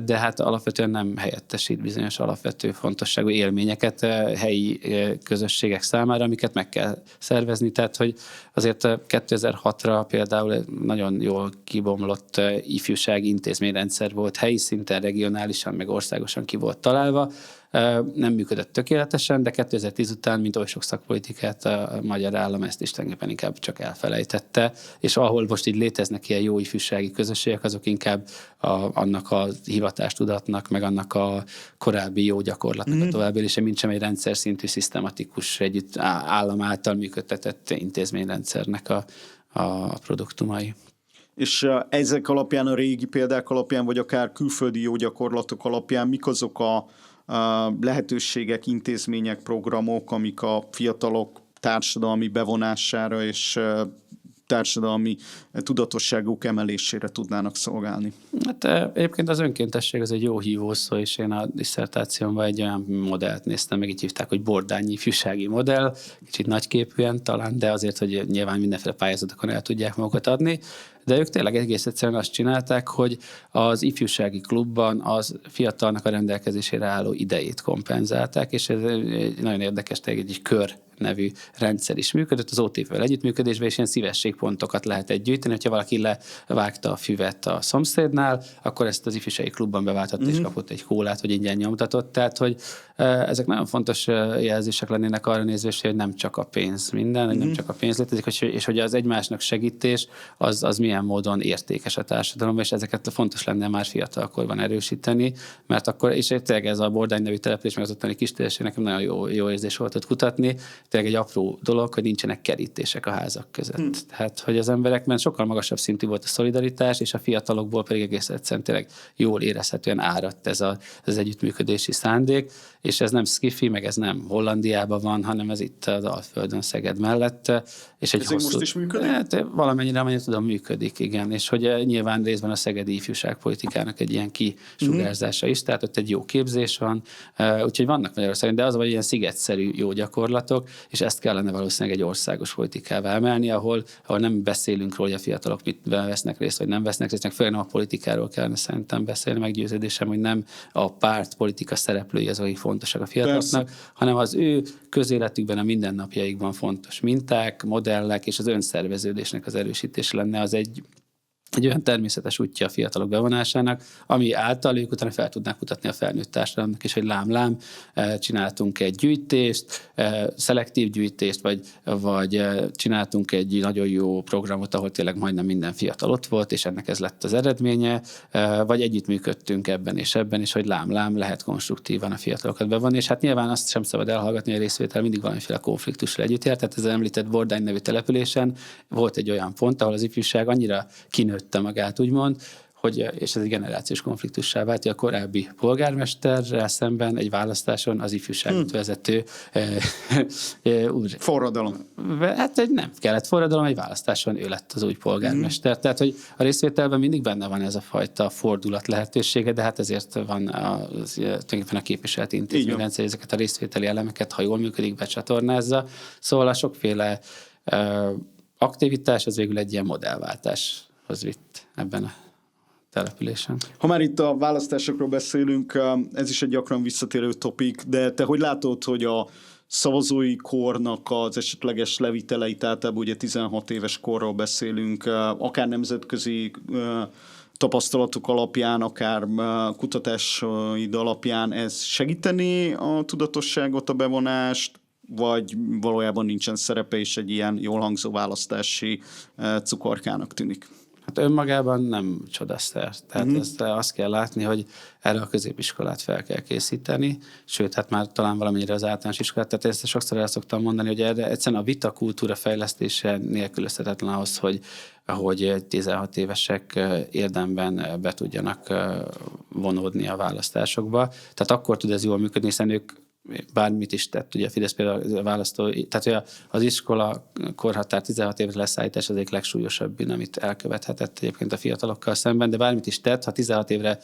de hát alapvetően nem helyettesít bizonyos alapvető fontosságú élményeket helyi közösségek számára, amiket meg kell szervezni, tehát hogy azért 2006-ra például nagyon jól kibomlott ifjúsági intézményrendszer volt, helyi szinten, regionálisan, meg országosan ki volt találva, nem működött tökéletesen, de 2010 után, mint oly sok szakpolitikát, a magyar állam ezt is tulajdonképpen inkább csak elfelejtette, és ahol most így léteznek ilyen jó ifjúsági közösségek, azok inkább annak a hivatástudatnak, meg annak a korábbi jó gyakorlatnak a továbbélése, mint sem egy rendszer szintű, szisztematikus, együtt állam által működtetett intézményrendszernek a produktumai. És ezek alapján, a régi példák alapján, vagy akár külföldi jó gyakorlatok alapján, mik azok a lehetőségek, intézmények, programok, amik a fiatalok társadalmi bevonására és társadalmi tudatosságuk emelésére tudnának szolgálni? Hát egyébként az önkéntesség az egy jó hívószó, és én a disszertációmban egy olyan modellt néztem, meg így hívták, hogy bordányi ifjúsági modell, kicsit nagyképűen talán, de azért, hogy nyilván mindenféle pályázatokon el tudják magukat adni, de ők tényleg egész egyszerűen azt csinálták, hogy az ifjúsági klubban az fiatalnak a rendelkezésére álló idejét kompenzálták, és ez egy nagyon érdekes, egy kör nevű rendszer is működött, az OTV-vel együttműködésben, és ilyen szívességpontokat lehet gyűjteni, hogyha valaki levágta a füvet a szomszédnál, akkor ezt az ifjúsági klubban beváltatta, és kapott egy kólát, vagy ingyen nyomtatott. Tehát, hogy ezek nagyon fontos jelzések lennének arra nézve, hogy nem csak a pénz minden, nem csak a pénz létezik, és hogy az egymásnak segítés, az milyen módon értékes a társadalomban, és ezeket fontos lenne már fiatalkorban erősíteni, mert akkor, és tényleg ez a Bordány nevű település, meg az ottani kis térség, nekem nagyon jó érzés volt ott kutatni, tényleg egy apró dolog, hogy nincsenek kerítések a házak között. Tehát, hogy az emberekben sokkal magasabb szintű volt a szolidaritás, és a fiatalokból pedig egész egyszerűen tényleg jól érezhetően áradt ez az együttműködési szándék, és ez nem skifi, meg ez nem Hollandiában van, hanem ez itt az Alföldön, Szeged mellett. És egy ez most is működik? Hát valamennyire, amennyire tudom, működik, igen. És hogy nyilván részben a szegedi ifjúságpolitikának egy ilyen kisugárzása is, tehát ott egy jó képzés van, úgyhogy vannak Magyarországon, de az vagy ilyen szigetszerű jó gyakorlatok, és ezt kellene valószínűleg egy országos politikává emelni, ahol nem beszélünk róla, hogy a fiatalok mit vesznek részt, vagy nem vesznek részt, főleg nem a politikáról kellene szerintem beszélni, meggyőződésem, hogy nem a pártpolitika szereplői az, akik fontosak a fiataloknak, hanem az ő közéletükben, a mindennapjaikban fontos minták, modellek és az önszerveződésnek az erősítése lenne az egy olyan természetes útja a fiatalok bevonásának, ami által ők utána fel tudnák mutatni a felnőtt társadalomnak is, hogy lám, csináltunk egy gyűjtést, szelektív gyűjtést, vagy csináltunk egy nagyon jó programot, ahol tényleg majdnem minden fiatal ott volt, és ennek ez lett az eredménye, vagy együttműködtünk ebben, és hogy lám, lehet konstruktívan a fiatalokat bevonni, és hát nyilván azt sem szabad elhallgatni, hogy a részvétel mindig valamiféle konfliktussal együtt járt, tehát ez az említett Bordány nevű településen volt egy olyan pont, ahol az ifjúság annyira kinőtte magát, úgymond, és ez egy generációs konfliktussá vált, hogy a korábbi polgármesterrel szemben egy választáson az ifjúságot vezető úr. Forradalom. Hát nem kellett forradalom, egy választáson ő lett az új polgármester. Tehát, hogy a részvételben mindig benne van ez a fajta fordulat lehetősége, de hát ezért van tulajdonképpen a képviseleti intézményrendszer, ezeket a részvételi elemeket, ha jól működik, becsatornázza. Szóval a sokféle aktivitás az végül egy ilyen modellváltáshoz vitt ebben a településen. Ha már itt a választásokról beszélünk, ez is egy gyakran visszatérő topik, de te hogy látod, hogy a szavazói kornak az esetleges leviteleit, általában ugye 16 éves korról beszélünk, akár nemzetközi tapasztalatok alapján, akár kutatásaid alapján, ez segíteni a tudatosságot, a bevonást, vagy valójában nincsen szerepe, és egy ilyen jól hangzó választási cukorkának tűnik? Hát önmagában nem csodaszer. Tehát azt kell látni, hogy erre a középiskolát fel kell készíteni, sőt, hát már talán valamennyire az általános iskolát. Tehát ezt sokszor el szoktam mondani, hogy erre egyszerűen a vitakultúra fejlesztése nélkülözhetetlen ahhoz, hogy 16 évesek érdemben be tudjanak vonódni a választásokba. Tehát akkor tud ez jól működni, hiszen ők bármit is tett, ugye a Fidesz például a választó, tehát az iskola korhatár 16 évre leszállítás az egyik legsúlyosabb bűn, amit elkövethetett egyébként a fiatalokkal szemben, de bármit is tett, ha 16 évre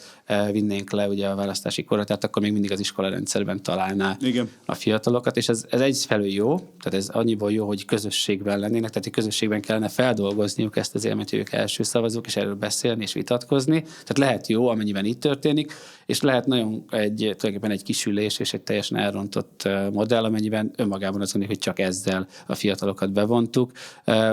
vinnénk le ugye a választási korhatárt, akkor még mindig az iskolarendszerben találná a fiatalokat, és ez egyfelől jó, tehát ez annyiból jó, hogy közösségben lennének, tehát egy közösségben kellene feldolgozniuk ezt az élményt, hogy ők első szavazók, és erről beszélni és vitatkozni. Tehát lehet jó, amennyiben így történik, és lehet tulajdonképpen egy kisülés és egy teljesen elrontott modell, amennyiben önmagában azt gondoljuk, hogy csak ezzel a fiatalokat bevontuk.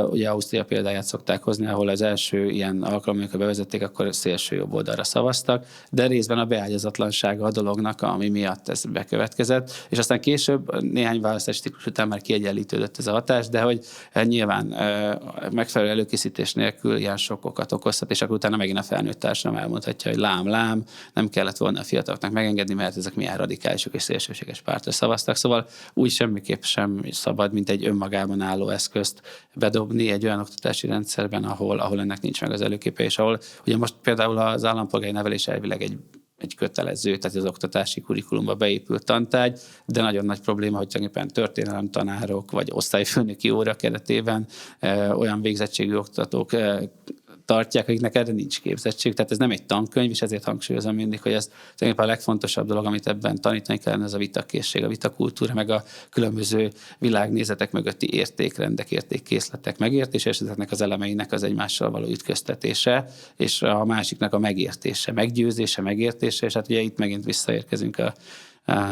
Ugye Ausztria példáját szokták hozni, ahol az első ilyen alkalom, amikor bevezették, akkor szélső jobb oldalra szavaztak, de részben a beágyazatlansága a dolognak, ami miatt ez bekövetkezett, és aztán később néhány választási ciklus után már kiegyenlítődött ez a hatás, de hogy nyilván megfelelő előkészítés nélkül ilyen sokkokat okozhat, és akkor utána megint a felnőtt társadalom elmondhatja, hogy lám, nem kellett volna a fiataloknak megengedni, mert ezek milyen radikálisok és szélsőséges pártra szavaztak. Szóval úgy semmiképp sem szabad, mint egy önmagában álló eszközt bedobni egy olyan oktatási rendszerben, ahol ennek nincs meg az előképe, és ahol ugye most például az állampolgári nevelés elvileg egy kötelező, tehát az oktatási kurikulumba beépült tantárgy, de nagyon nagy probléma, hogy tulajdonképpen történelemtanárok vagy osztályfőnöki óra keretében olyan végzettségű oktatók tartják, akiknek erre nincs képzettség. Tehát ez nem egy tankönyv, és ezért hangsúlyozom mindig, hogy ez tulajdonképpen a legfontosabb dolog, amit ebben tanítani kellene, ez a vitakészség, a vitakultúra, meg a különböző világnézetek mögötti értékrendek, értékkészletek megértése, és ezeknek az elemeinek az egymással való ütköztetése, és a másiknak a megértése, meggyőzése, megértése, és hát ugye itt megint visszaérkezünk a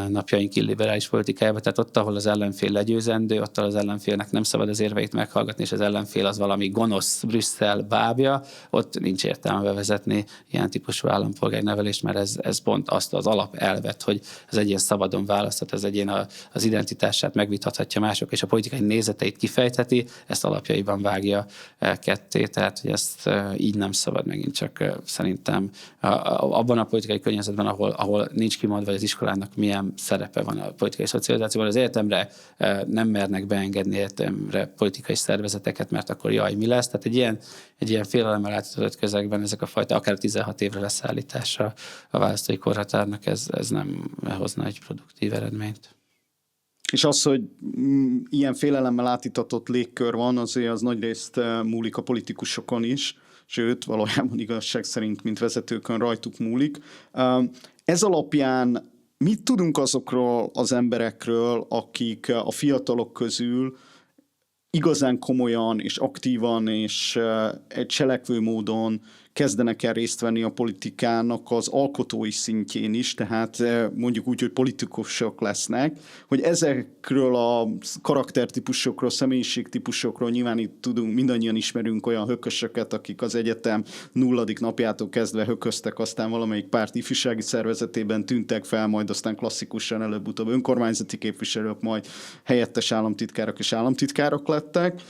napjaink illiberális politikájába, tehát ott, ahol az ellenfél legyőzendő, ott az ellenfélnek nem szabad az érveit meghallgatni, és az ellenfél az valami gonosz Brüsszel bábja, ott nincs értelme bevezetni ilyen típusú állampolgári nevelést, mert ez pont azt az alapelvet, hogy az egyén szabadon választhat, az egyén az identitását megvitathatja mások, és a politikai nézeteit kifejtheti, ezt alapjaiban vágja ketté, tehát hogy ezt így nem szabad megint csak szerintem abban a politikai környezetben, ahol nincs kimondva, hogy az iskolának mi milyen szerepe van a politikai szocializációban. Az egyetemre nem mernek beengedni egyetemre politikai szervezeteket, mert akkor jaj, mi lesz. Tehát egy ilyen félelemmel átadott közegben ezek a fajta, akár 16 évre leszállítása a választói korhatárnak, ez nem hozna egy produktív eredményt. És az, hogy ilyen félelemmel átítatott légkör van, azért az nagyrészt múlik a politikusokon is, sőt, valójában igazság szerint, mint vezetőkön rajtuk múlik. Ez alapján mit tudunk azokról az emberekről, akik a fiatalok közül igazán komolyan és aktívan és egy cselekvő módon kezdenek el részt venni a politikának az alkotói szintjén is, tehát mondjuk úgy, hogy politikusok lesznek, hogy ezekről a karaktertípusokról, személyiségtípusokról nyilván itt tudunk, mindannyian ismerünk olyan hökösöket, akik az egyetem 0. napjától kezdve hököztek, aztán valamelyik párt ifjúsági szervezetében tűntek fel, majd aztán klasszikusan előbb-utóbb önkormányzati képviselők, majd helyettes államtitkárok és államtitkárok lettek.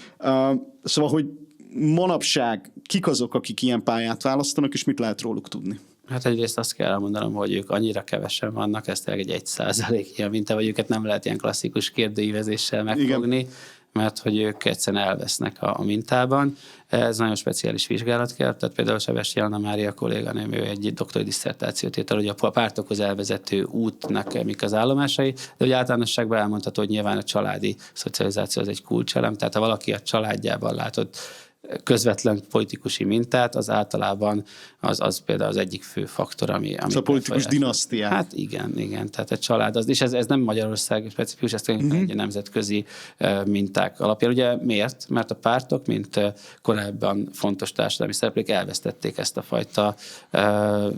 Szóval, hogy manapság kik azok, akik ilyen pályát választanak, és mit lehet róluk tudni? Hát egyrészt azt kell mondanom, hogy ők annyira kevesen vannak, ez tényleg egy 1% ilyen minta, vagy őket nem lehet ilyen klasszikus kérdőívezéssel megfogni, igen, mert hogy ők egyszerűen elvesznek a mintában. Ez nagyon speciális vizsgálat kell, tehát például Sebessy Anna Mária kolléganőm, ő egy doktori disszertációt írt, hogy a pártokhoz elvezető útnak mik az állomásai, de hogy általánosságban elmondható, hogy nyilván a családi szocializáció az egy kulcselem, tehát ha valaki a családjában látott közvetlen politikusi mintát, az általában az például az egyik fő faktor, ami a politikus dinasztiák. Hát igen, tehát egy család, és ez nem Magyarország specifikus, ez egy nemzetközi minták alapján. Ugye miért? Mert a pártok, mint korábban fontos társadalmi szereplők elvesztették ezt a fajta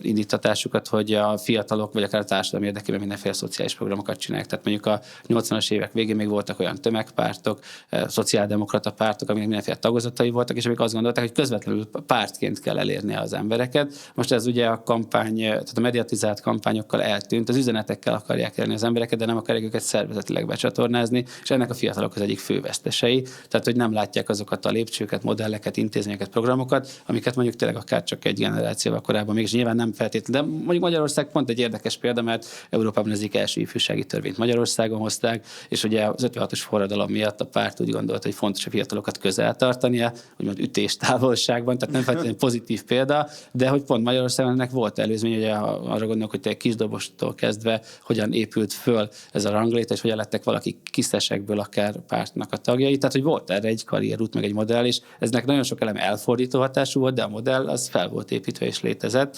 indítatásukat, hogy a fiatalok, vagy akár a társadalmi érdekében mindenféle szociális programokat csinálják. Tehát mondjuk a 80-as évek végén még voltak olyan tömegpártok, szociáldemokrata pártok, aminek mindenféle tagozatai voltak, és amik azt gondolták, hogy közvetlenül pártként kell elérni az embereket. Most ez ugye a kampány, tehát a mediatizált kampányokkal eltűnt, az üzenetekkel akarják elérni az embereket, de nem akarják őket szervezetileg becsatornázni, és ennek a fiatalok az egyik fő vesztesei. Tehát, hogy nem látják azokat a lépcsőket, modelleket, intézményeket, programokat, amiket mondjuk tényleg akár csak egy generációval korábban, mégis nyilván nem feltétlenül. De mondjuk Magyarország pont egy érdekes példa, mert Európában az egyik első ifjúsági törvényt Magyarországon hozták, és ugye az 56-os forradalom miatt a párt úgy gondolta, hogy fontos a fiatalokat közel tartania, úgymond ütéstávolságban, tehát nem feltétlenül pozitív példa, de hogy pont Magyarországon ennek volt előzmény, hogy arra gondolok, hogy kisdobostól kezdve hogyan épült föl ez a ranglétre, és hogyan lettek valaki kiszesekből akár pártnak a tagjai. Tehát, hogy volt erre egy karrierút, meg egy modell, és eznek nagyon sok elem elfordító hatású volt, de a modell az fel volt építve és létezett.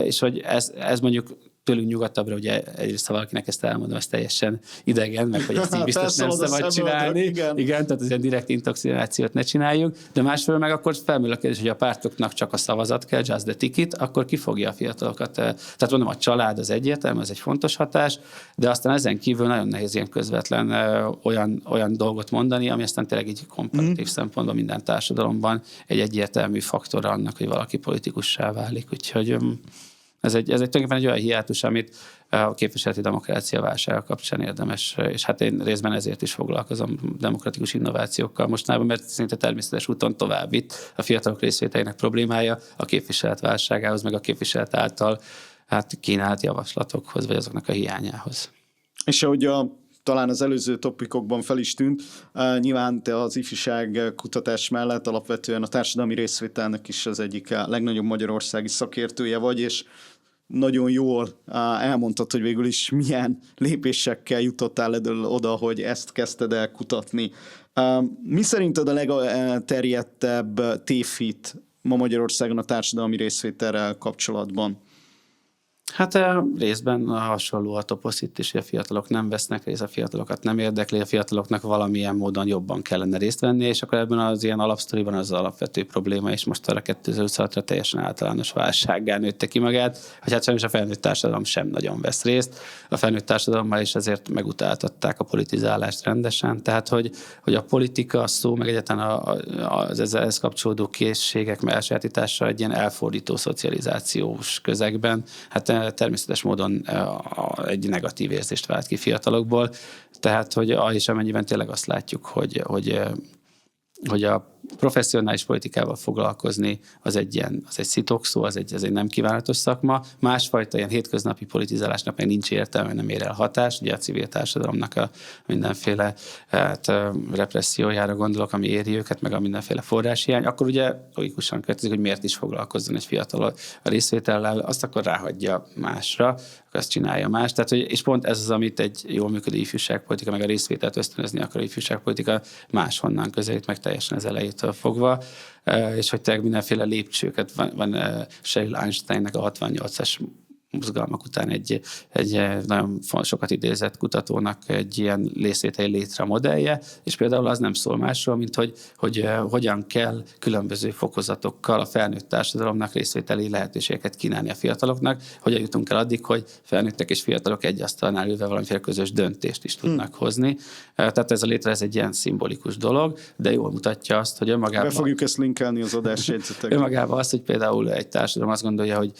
És hogy ez mondjuk tőlünk nyugatabbra, ugye egyrészt, ha valakinek ezt elmondom, ez teljesen idegen, meg hogy ezt így biztos nem szabad csinálni. Igen, tehát az ilyen direkt intoxikációt ne csináljuk, de másfelől meg akkor felmerül a kérdés, hogy a pártoknak csak a szavazat kell, just the ticket, akkor ki fogja a fiatalokat. Tehát mondom, a család az egyértelmű, ez egy fontos hatás, de aztán ezen kívül nagyon nehéz ilyen közvetlen olyan dolgot mondani, ami aztán tényleg így komparatív szempontból minden társadalomban egy egyértelmű faktor annak, hogy valaki politikussá válik. Úgyhogy ez tulajdonképpen egy olyan hiátus, amit a képviseleti demokrácia válsága kapcsán érdemes, és hát én részben ezért is foglalkozom demokratikus innovációkkal mostanában, mert szinte természetes úton tovább vitt a fiatalok részvételének problémája a képviselet válságához, meg a képviselet által kínált javaslatokhoz, vagy azoknak a hiányához. És ahogy talán az előző topikokban fel is tűnt, nyilván te az ifjúság kutatás mellett alapvetően a társadalmi részvételnek is az egyik legnagyobb magyarországi szakértője vagy, és nagyon jól elmondtad, hogy végül is milyen lépésekkel jutottál oda, hogy ezt kezdted el kutatni. Mi szerinted a legterjedtebb tévhit ma Magyarországon a társadalmi részvételrel kapcsolatban? Hát részben hasonló a toposzit is, hogy a fiatalok nem vesznek részt, a fiatalokat nem érdekli, a fiataloknak valamilyen módon jobban kellene részt venni, és akkor ebben az ilyen alapsztoriban az alapvető probléma, és most arra 2026-ra teljesen általános válsággá nőtte ki magát, hogy hát sajnos a felnőtt társadalom sem nagyon vesz részt. A felnőtt társadalommal is ezért megutáltatták a politizálást rendesen, tehát hogy a politika, a szó, meg egyáltalán az ezzel kapcsolódó készségek elsajátítása egy ilyen elfordító szocializációs közegben, hát természetes módon egy negatív érzést vált ki fiatalokból. Tehát, hogy és amennyiben tényleg azt látjuk, hogy a professzionális politikával foglalkozni, az egy szitokszó, az egy nem kívánatos szakma. Másfajta ilyen hétköznapi politizálásnak meg nincs értelme, nem ér el hatást. Ugye a civil társadalomnak a mindenféle repressziójára gondolok, ami éri őket, meg a mindenféle forráshiány. Akkor ugye logikusan következik, hogy miért is foglalkozzon egy fiatal a részvétellel, azt akkor ráhagyja másra, akkor azt csinálja más. Tehát, és pont ez az, amit egy jól működő ifjúságpolitika, meg a részvételt ösztönözni akar a ifjúságpolitika máshonnan közelít meg teljesen az elejétől fogva, és hogy tényleg mindenféle lépcsőket van Sheryl Einsteinnek a 68-as mozgalmak után egy nagyon sokat idézett kutatónak egy ilyen részvételi létre modellje, és például az nem szól másról, mint hogy hogyan kell különböző fokozatokkal a felnőtt társadalomnak részvételi lehetőségeket kínálni a fiataloknak, hogyan jutunk el addig, hogy felnőttek és fiatalok egy asztalnál ülve valamiféle közös döntést is tudnak hozni. Tehát ez a létre, ez egy ilyen szimbolikus dolog, de jól mutatja azt, hogy önmagában... Be fogjuk ezt linkelni az adásjegyzetekre. Önmagában azt, hogy például egy társadalom azt gondolja, hogy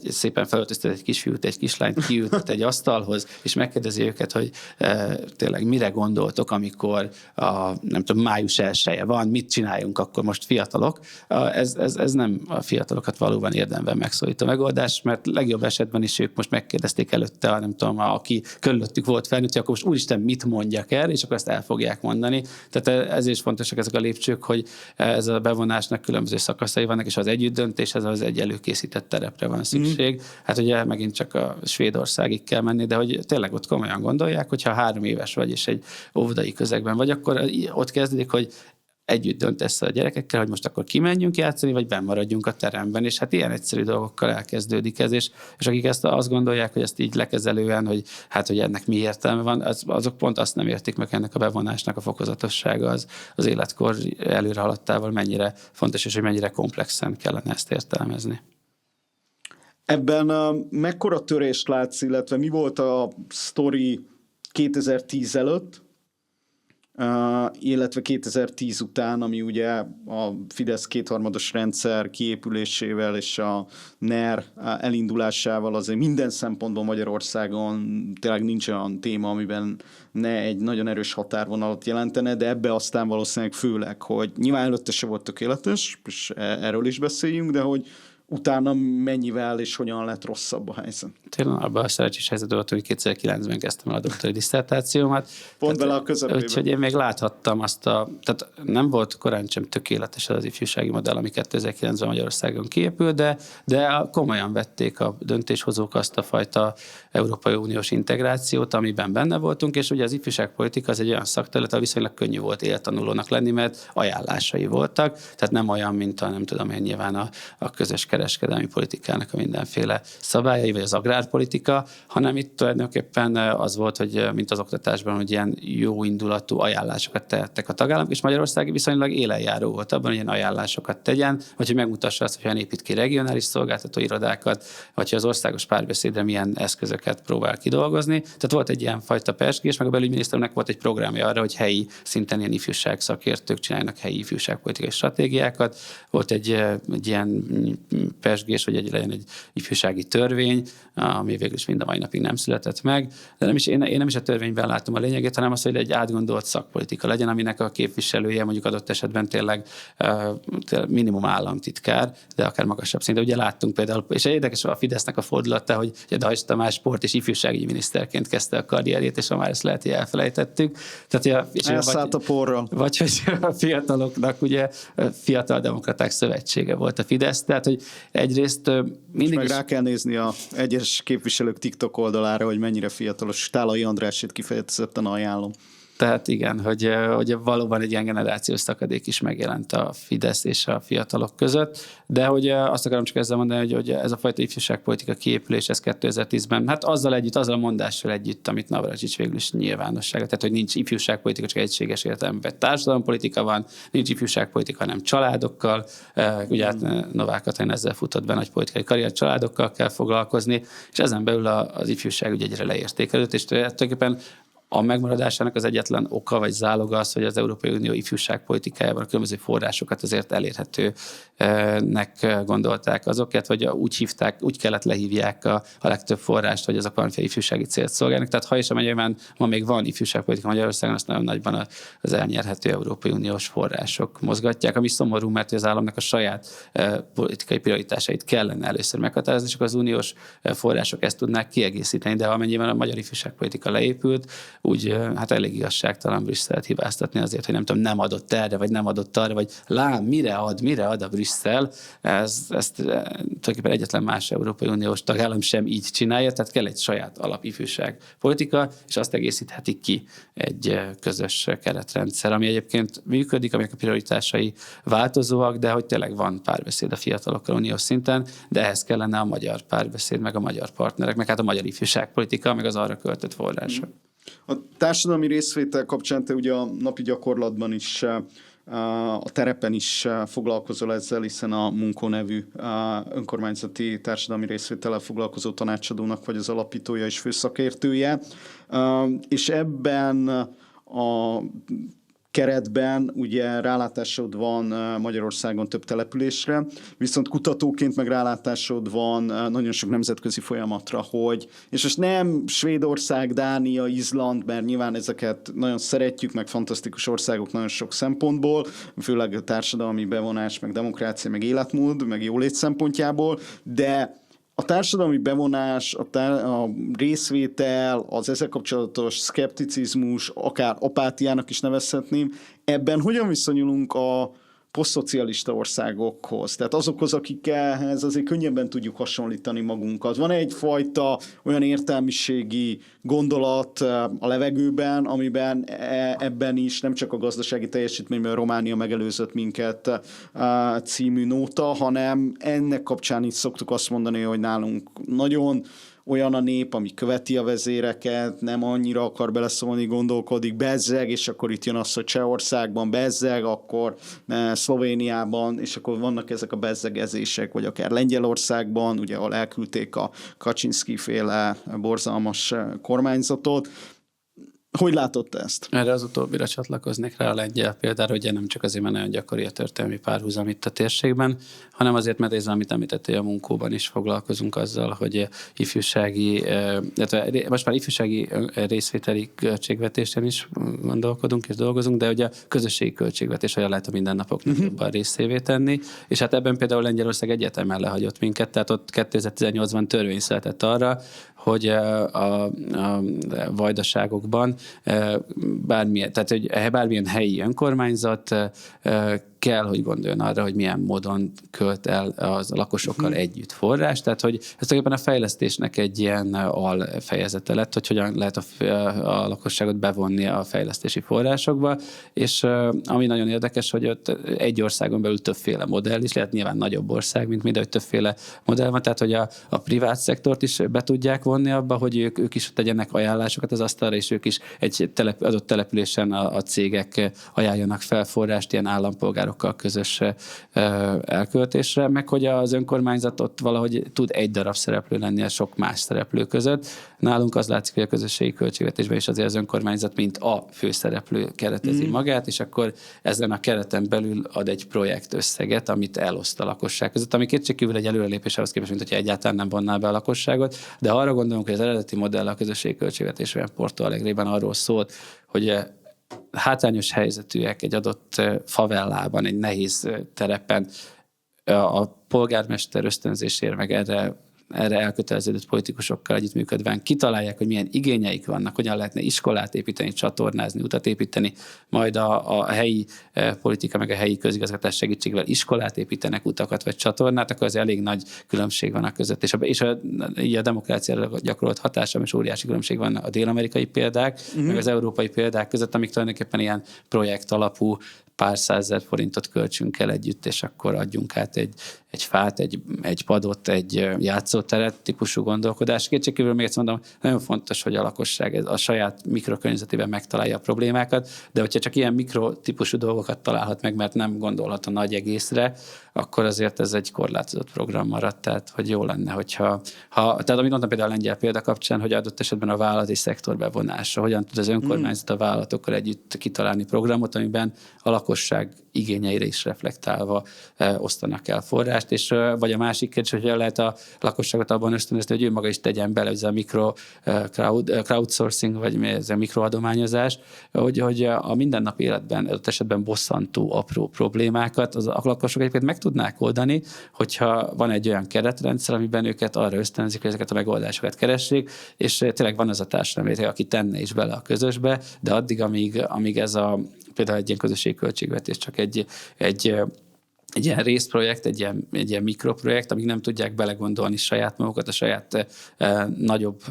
szépen felöltöztet egy kisfiút, egy kislányt kiültet egy asztalhoz, és megkérdezi őket, hogy tényleg mire gondoltok, amikor nem tudom, május 1-e van, mit csináljunk akkor most fiatalok. Ez nem a fiatalokat valóban érdemben megszólító megoldás, mert legjobb esetben is ők most megkérdezték előtte, nem tudom, aki körülöttük volt felnőtt, akkor most úristen, mit mondjak el, és akkor ezt el fogják mondani. Tehát ezért is fontosak ezek a lépcsők, hogy ez a bevonásnak különböző szakaszai vannak, és az együttdöntéshez az egy előkészített terepre van szükség. Hát ugye megint csak a Svédországig kell menni, de hogy tényleg ott komolyan gondolják, hogyha 3 éves vagy, és egy óvodai közegben vagy, akkor ott kezdődik, hogy együtt döntesz a gyerekekkel, hogy most akkor kimenjünk játszani, vagy benn maradjunk a teremben, és hát ilyen egyszerű dolgokkal elkezdődik ez, és akik ezt azt gondolják, hogy ezt így lekezelően, hogy hát, hogy ennek mi értelme van, azok pont azt nem értik meg, ennek a bevonásnak a fokozatossága az életkor előre haladtával mennyire fontos, és hogy mennyire komplexen kellene ezt értelmezni. Ebben mekkora törést látsz, illetve mi volt a sztori 2010 előtt, illetve 2010 után, ami ugye a Fidesz kétharmados rendszer kiépülésével és a NER elindulásával azért minden szempontból Magyarországon tényleg nincs olyan téma, amiben ne egy nagyon erős határvonalat jelentene, de ebbe aztán valószínűleg főleg, hogy nyilván előtte se volt tökéletes, és erről is beszéljünk, de hogy utána mennyivel és hogyan lett rosszabb a helyzet? Tényleg abban a szerencsés helyzetben volt, hogy 2009-ben kezdtem el a doktori diszertációmat. Pont vele a közepében. Úgyhogy én még láthattam tehát nem volt korán sem tökéletes az ifjúsági modell, ami 2009-ben Magyarországon kiépült, de komolyan vették a döntéshozók azt a fajta Európai Uniós integrációt, amiben benne voltunk, és ugye az ifjúságpolitika az egy olyan szakterület, ahol viszonylag könnyű volt éltanulónak lenni, mert ajánlásai voltak, tehát nem olyan, mint nem tudom én, nyilván a közös kereskedelmi politikának a mindenféle szabályai, vagy az agrárpolitika, hanem itt tulajdonképpen az volt, hogy mint az oktatásban, hogy ilyen jó indulatú ajánlásokat tehettek a tagállamok, és Magyarország viszonylag élenjáró volt abban, hogy ilyen ajánlásokat tegyen, vagy hogy megmutassa azt, hogy hogyan épít ki regionális szolgáltató irodákat, vagy hogy az országos párbeszédre milyen eszközöket próbál kidolgozni. Tehát volt egy ilyen fajta pezsgés, meg a belügyminiszternek volt egy programja arra, hogy helyi szinten ilyen ifjúság szakértők csinálnak helyi ifjúságpolitikai stratégiákat. Volt egy ilyen pezsgés, hogy legyen egy ifjúsági törvény, ami végül is mind a mai napig nem született meg. De én nem is a törvényben látom a lényegét, hanem az, hogy egy átgondolt szakpolitika legyen, aminek a képviselője mondjuk adott esetben tényleg minimum államtitkár, de akár magasabb szinten. Ugye láttunk például, és érdekes a Fidesznek a fordulata, hogy Dajcs Tamás sport és ifjúsági miniszterként kezdte a karrierjét, és már ezt lehet, hogy elfelejtettük. Tehát, elszállt a porral. Vagy hogy a fiataloknak ugye Fiatal Demokraták Szövetsége volt a Fidesz, tehát hogy egyrészt mindig meg rá kell nézni a egyes képviselők TikTok oldalára, hogy mennyire fiatalos. Tálai Andrásét kifejezetten ajánlom. Tehát igen, hogy valóban egy ilyen generációs szakadék is megjelent a Fidesz és a fiatalok között, de hogy azt akarom csak ezzel mondani, hogy ez a fajta ifjúságpolitika kiépülés, ez 2010-ben, hát azzal a mondással együtt, amit Navracsics végül is nyilvánossága, tehát hogy nincs ifjúságpolitika, csak egységes értelemben társadalompolitika van, nincs ifjúságpolitika, hanem családokkal, ugye hát Novák Katalin ezzel futott be nagy politikai karrier, családokkal kell foglalkozni, és ezen belül az ifjúság ugye egyre leértékelődött, és tulajdonképpen A megmaradásának az egyetlen oka vagy záloga az, hogy az Európai Unió ifjúságpolitikájában a különböző forrásokat azért elérhetőnek gondolták azokat, vagy úgy hívták, úgy kellett lehívják a legtöbb forrást, hogy azok valamiféle ifjúsági célt szolgálnak. Tehát ha és amennyiben ma még van ifjúságpolitika Magyarországon, azt nagyon nagyban az elnyerhető Európai Uniós források mozgatják, ami szomorú, mert az államnak a saját politikai prioritásait kellene először meghatározni, és akkor az uniós források ezt tudnák kiegészíteni, de amennyiben a magyar ifjúságpolitika leépült, úgy hát elég igazságtalan Brüsszelt hibáztatni azért, hogy nem tudom, nem adott erre, vagy nem adott arra, vagy lám, mire ad a Brüsszel, ezt tulajdonképpen egyetlen más Európai Uniós tagállam sem így csinálja, tehát kell egy saját alapifjúságpolitika, és azt egészíthetik ki egy közös keretrendszer, ami egyébként működik, aminek a prioritásai változóak, de hogy tényleg van párbeszéd a fiatalokkal uniós szinten, de ehhez kellene a magyar párbeszéd, meg a magyar partnerek, meg hát a magyar ifjúságpolitika, meg az arra költött források. A társadalmi részvétel kapcsán te ugye a napi gyakorlatban is, a terepen is foglalkozol ezzel, hiszen a Munkó nevű önkormányzati társadalmi részvétellel foglalkozó tanácsadónak vagy az alapítója és főszakértője, és ebben a keretben ugye rálátásod van Magyarországon több településre, viszont kutatóként meg rálátásod van nagyon sok nemzetközi folyamatra, és most nem Svédország, Dánia, Izland, mert nyilván ezeket nagyon szeretjük, meg fantasztikus országok nagyon sok szempontból, főleg a társadalmi bevonás, meg demokrácia, meg életmód, meg jólét szempontjából, de a társadalmi bevonás, a részvétel, az ezzel kapcsolatos szkepticizmus, akár apátiának is nevezhetném, ebben hogyan viszonyulunk a posztszocialista országokhoz? Tehát azokhoz, akikhez azért könnyebben tudjuk hasonlítani magunkat. Van egyfajta olyan értelmiségi gondolat a levegőben, amiben ebben is nem csak a gazdasági teljesítményben Románia megelőzött minket című nóta, hanem ennek kapcsán is szoktuk azt mondani, hogy nálunk nagyon olyan a nép, ami követi a vezéreket, nem annyira akar beleszólni, gondolkodik, bezzeg, és akkor itt jön az, hogy Csehországban bezzeg, akkor Szlovéniában, és akkor vannak ezek a bezzegezések, vagy akár Lengyelországban, ugye, ahol elküldték a Kaczynszki-féle borzalmas kormányzatot. Hogy látod ezt? Erre az utóbbira csatlakoznék rá a lengyel példára, hogy nem csak azért, mert nagyon gyakori a történelmi párhuzam itt a térségben, hanem azért, mert ez, amit említettél, a Munkóban is foglalkozunk azzal, hogy most már ifjúsági részvételi költségvetésen is gondolkodunk és dolgozunk, de ugye a közösségi költségvetés olyan lehet a mindennapoknak jobban részévé tenni, és hát ebben például Lengyelország egyetemen lehagyott minket, tehát ott 2018-ban törvény született arra, hogy a vajdaságokban bármilyen helyi önkormányzat kell, hogy gondoljon arra, hogy milyen módon költ el az a lakosokkal együtt forrás. Tehát, hogy ez tulajdonképpen a fejlesztésnek egy ilyen alfejezete lett, hogy hogyan lehet a lakosságot bevonni a fejlesztési forrásokba, és ami nagyon érdekes, hogy ott egy országon belül többféle modell is, lehet nyilván nagyobb ország, mint mindegy, többféle modell van, tehát, hogy a privát szektort is be tudják vonni abba, hogy ők is tegyenek ajánlásokat az asztalra, és ők is egy adott településen a cégek ajánljanak fel forrást ilyen állampolgárokkal közös elköltésre, meg hogy az önkormányzat ott valahogy tud egy darab szereplő lenni a sok más szereplő között. Nálunk az látszik, hogy a közösségi költségvetésben is azért az önkormányzat mint a főszereplő keretezi magát, és akkor ezen a kereten belül ad egy projekt összeget, amit eloszt a lakosság között, ami kétségkívül egy előrelépés ahhoz képest, mint hogyha egyáltalán nem vonná be a lakosságot, de arra gondolunk, hogy az eredeti modell a közösségi költségvetésben Porto Alegrében arról szólt, hogy hátrányos helyzetűek egy adott favellában, egy nehéz terepen a polgármester ösztönzésére, meg erre elköteleződött politikusokkal együttműködve kitalálják, hogy milyen igényeik vannak, hogyan lehetne iskolát építeni, csatornázni, utat építeni, majd a helyi politika meg a helyi közigazgatás segítségével iskolát építenek, utakat vagy csatornát, akkor az elég nagy különbség van a között. És a demokráciára gyakorolt hatása, és óriási különbség van a dél-amerikai példák, meg az európai példák között, amik tulajdonképpen ilyen projekt alapú, pár százezer forintot költsünk el együtt, és akkor adjunk át egy fát, egy padot, egy játszót játszóteret típusú gondolkodás. Kétségkívül még egyszer mondom, nagyon fontos, hogy a lakosság a saját mikrokörnyezetében megtalálja a problémákat, de hogyha csak ilyen mikrotípusú dolgokat találhat meg, mert nem gondolhat a nagy egészre, akkor azért ez egy korlátozott program maradt. Tehát, hogy jó lenne, hogyha... Tehát amit mondtam például a lengyel példa kapcsán, hogy adott esetben a vállalati szektor bevonása, hogyan tud az önkormányzat a vállalatokkal együtt kitalálni programot, amiben a lakosság igényeire is reflektálva osztanak el forrást, és vagy a másik kérdés, hogy lehet a lakosságot abban ösztönözni, hogy ő maga is tegyen bele, ez a crowdsourcing, vagy ez a mikroadományozás, hogy a mindennapi életben, adott esetben bosszantó, apró problémákat a lakosok egyébként meg tudnák oldani, hogyha van egy olyan keretrendszer, amiben őket arra ösztönzik, hogy ezeket a megoldásokat keressék, és tényleg van az a társadalom, aki tenne is bele a közösbe, de addig, amíg ez például egy ilyen közösségi költségvetés csak egy ilyen részprojekt, egy ilyen mikroprojekt, amíg nem tudják belegondolni saját magukat, a saját nagyobb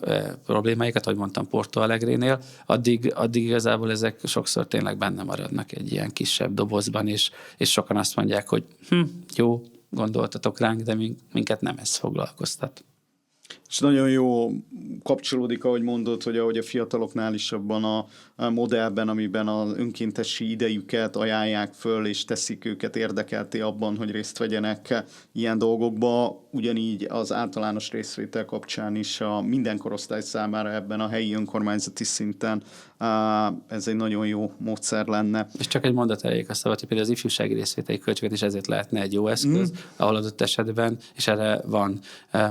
problémáikat, ahogy mondtam Porto Alegrénél, addig igazából ezek sokszor tényleg benne maradnak egy ilyen kisebb dobozban, és sokan azt mondják, hogy jó, gondoltatok ránk, de minket nem ez foglalkoztat. És nagyon jó kapcsolódik, ahogy mondod, hogy ahogy a fiataloknál is abban a modellben, amiben az önkéntesi idejüket ajánlják föl, és teszik őket érdekelté abban, hogy részt vegyenek ilyen dolgokba, ugyanígy az általános részvétel kapcsán is a minden korosztály számára ebben a helyi önkormányzati szinten ez egy nagyon jó módszer lenne. És csak egy mondat elég a szabad, hogy például az ifjúsági részvételi költséget is ezért lehetne egy jó eszköz, ahol adott esetben, és erre van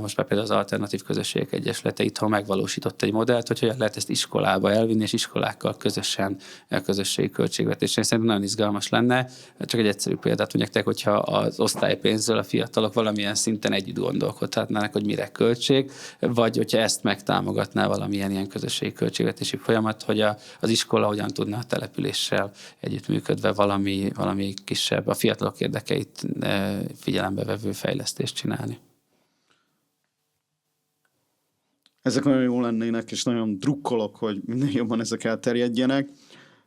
most már például az Alternatív Közösségek Egyesülete itthon megvalósított egy modellt, hogy hogyan lehet ezt iskolába elvinni, és iskolákkal közösen a közösségi költségvetésre. Szerintem nagyon izgalmas lenne. Csak egy egyszerű példát mondjak, hogyha az osztálypénzről a fiatalok valamilyen szinten együtt gondolkodhatnának, hogy mire költség, vagy hogyha ezt megtámogatná valamilyen ilyen közösségi költségvetési folyamat, hogy az iskola hogyan tudna a településsel együttműködve valami kisebb, a fiatalok érdekeit figyelembe vevő fejlesztést csinálni. Ezek nagyon jó lennének, és nagyon drukkolok, hogy minél jobban ezek elterjedjenek.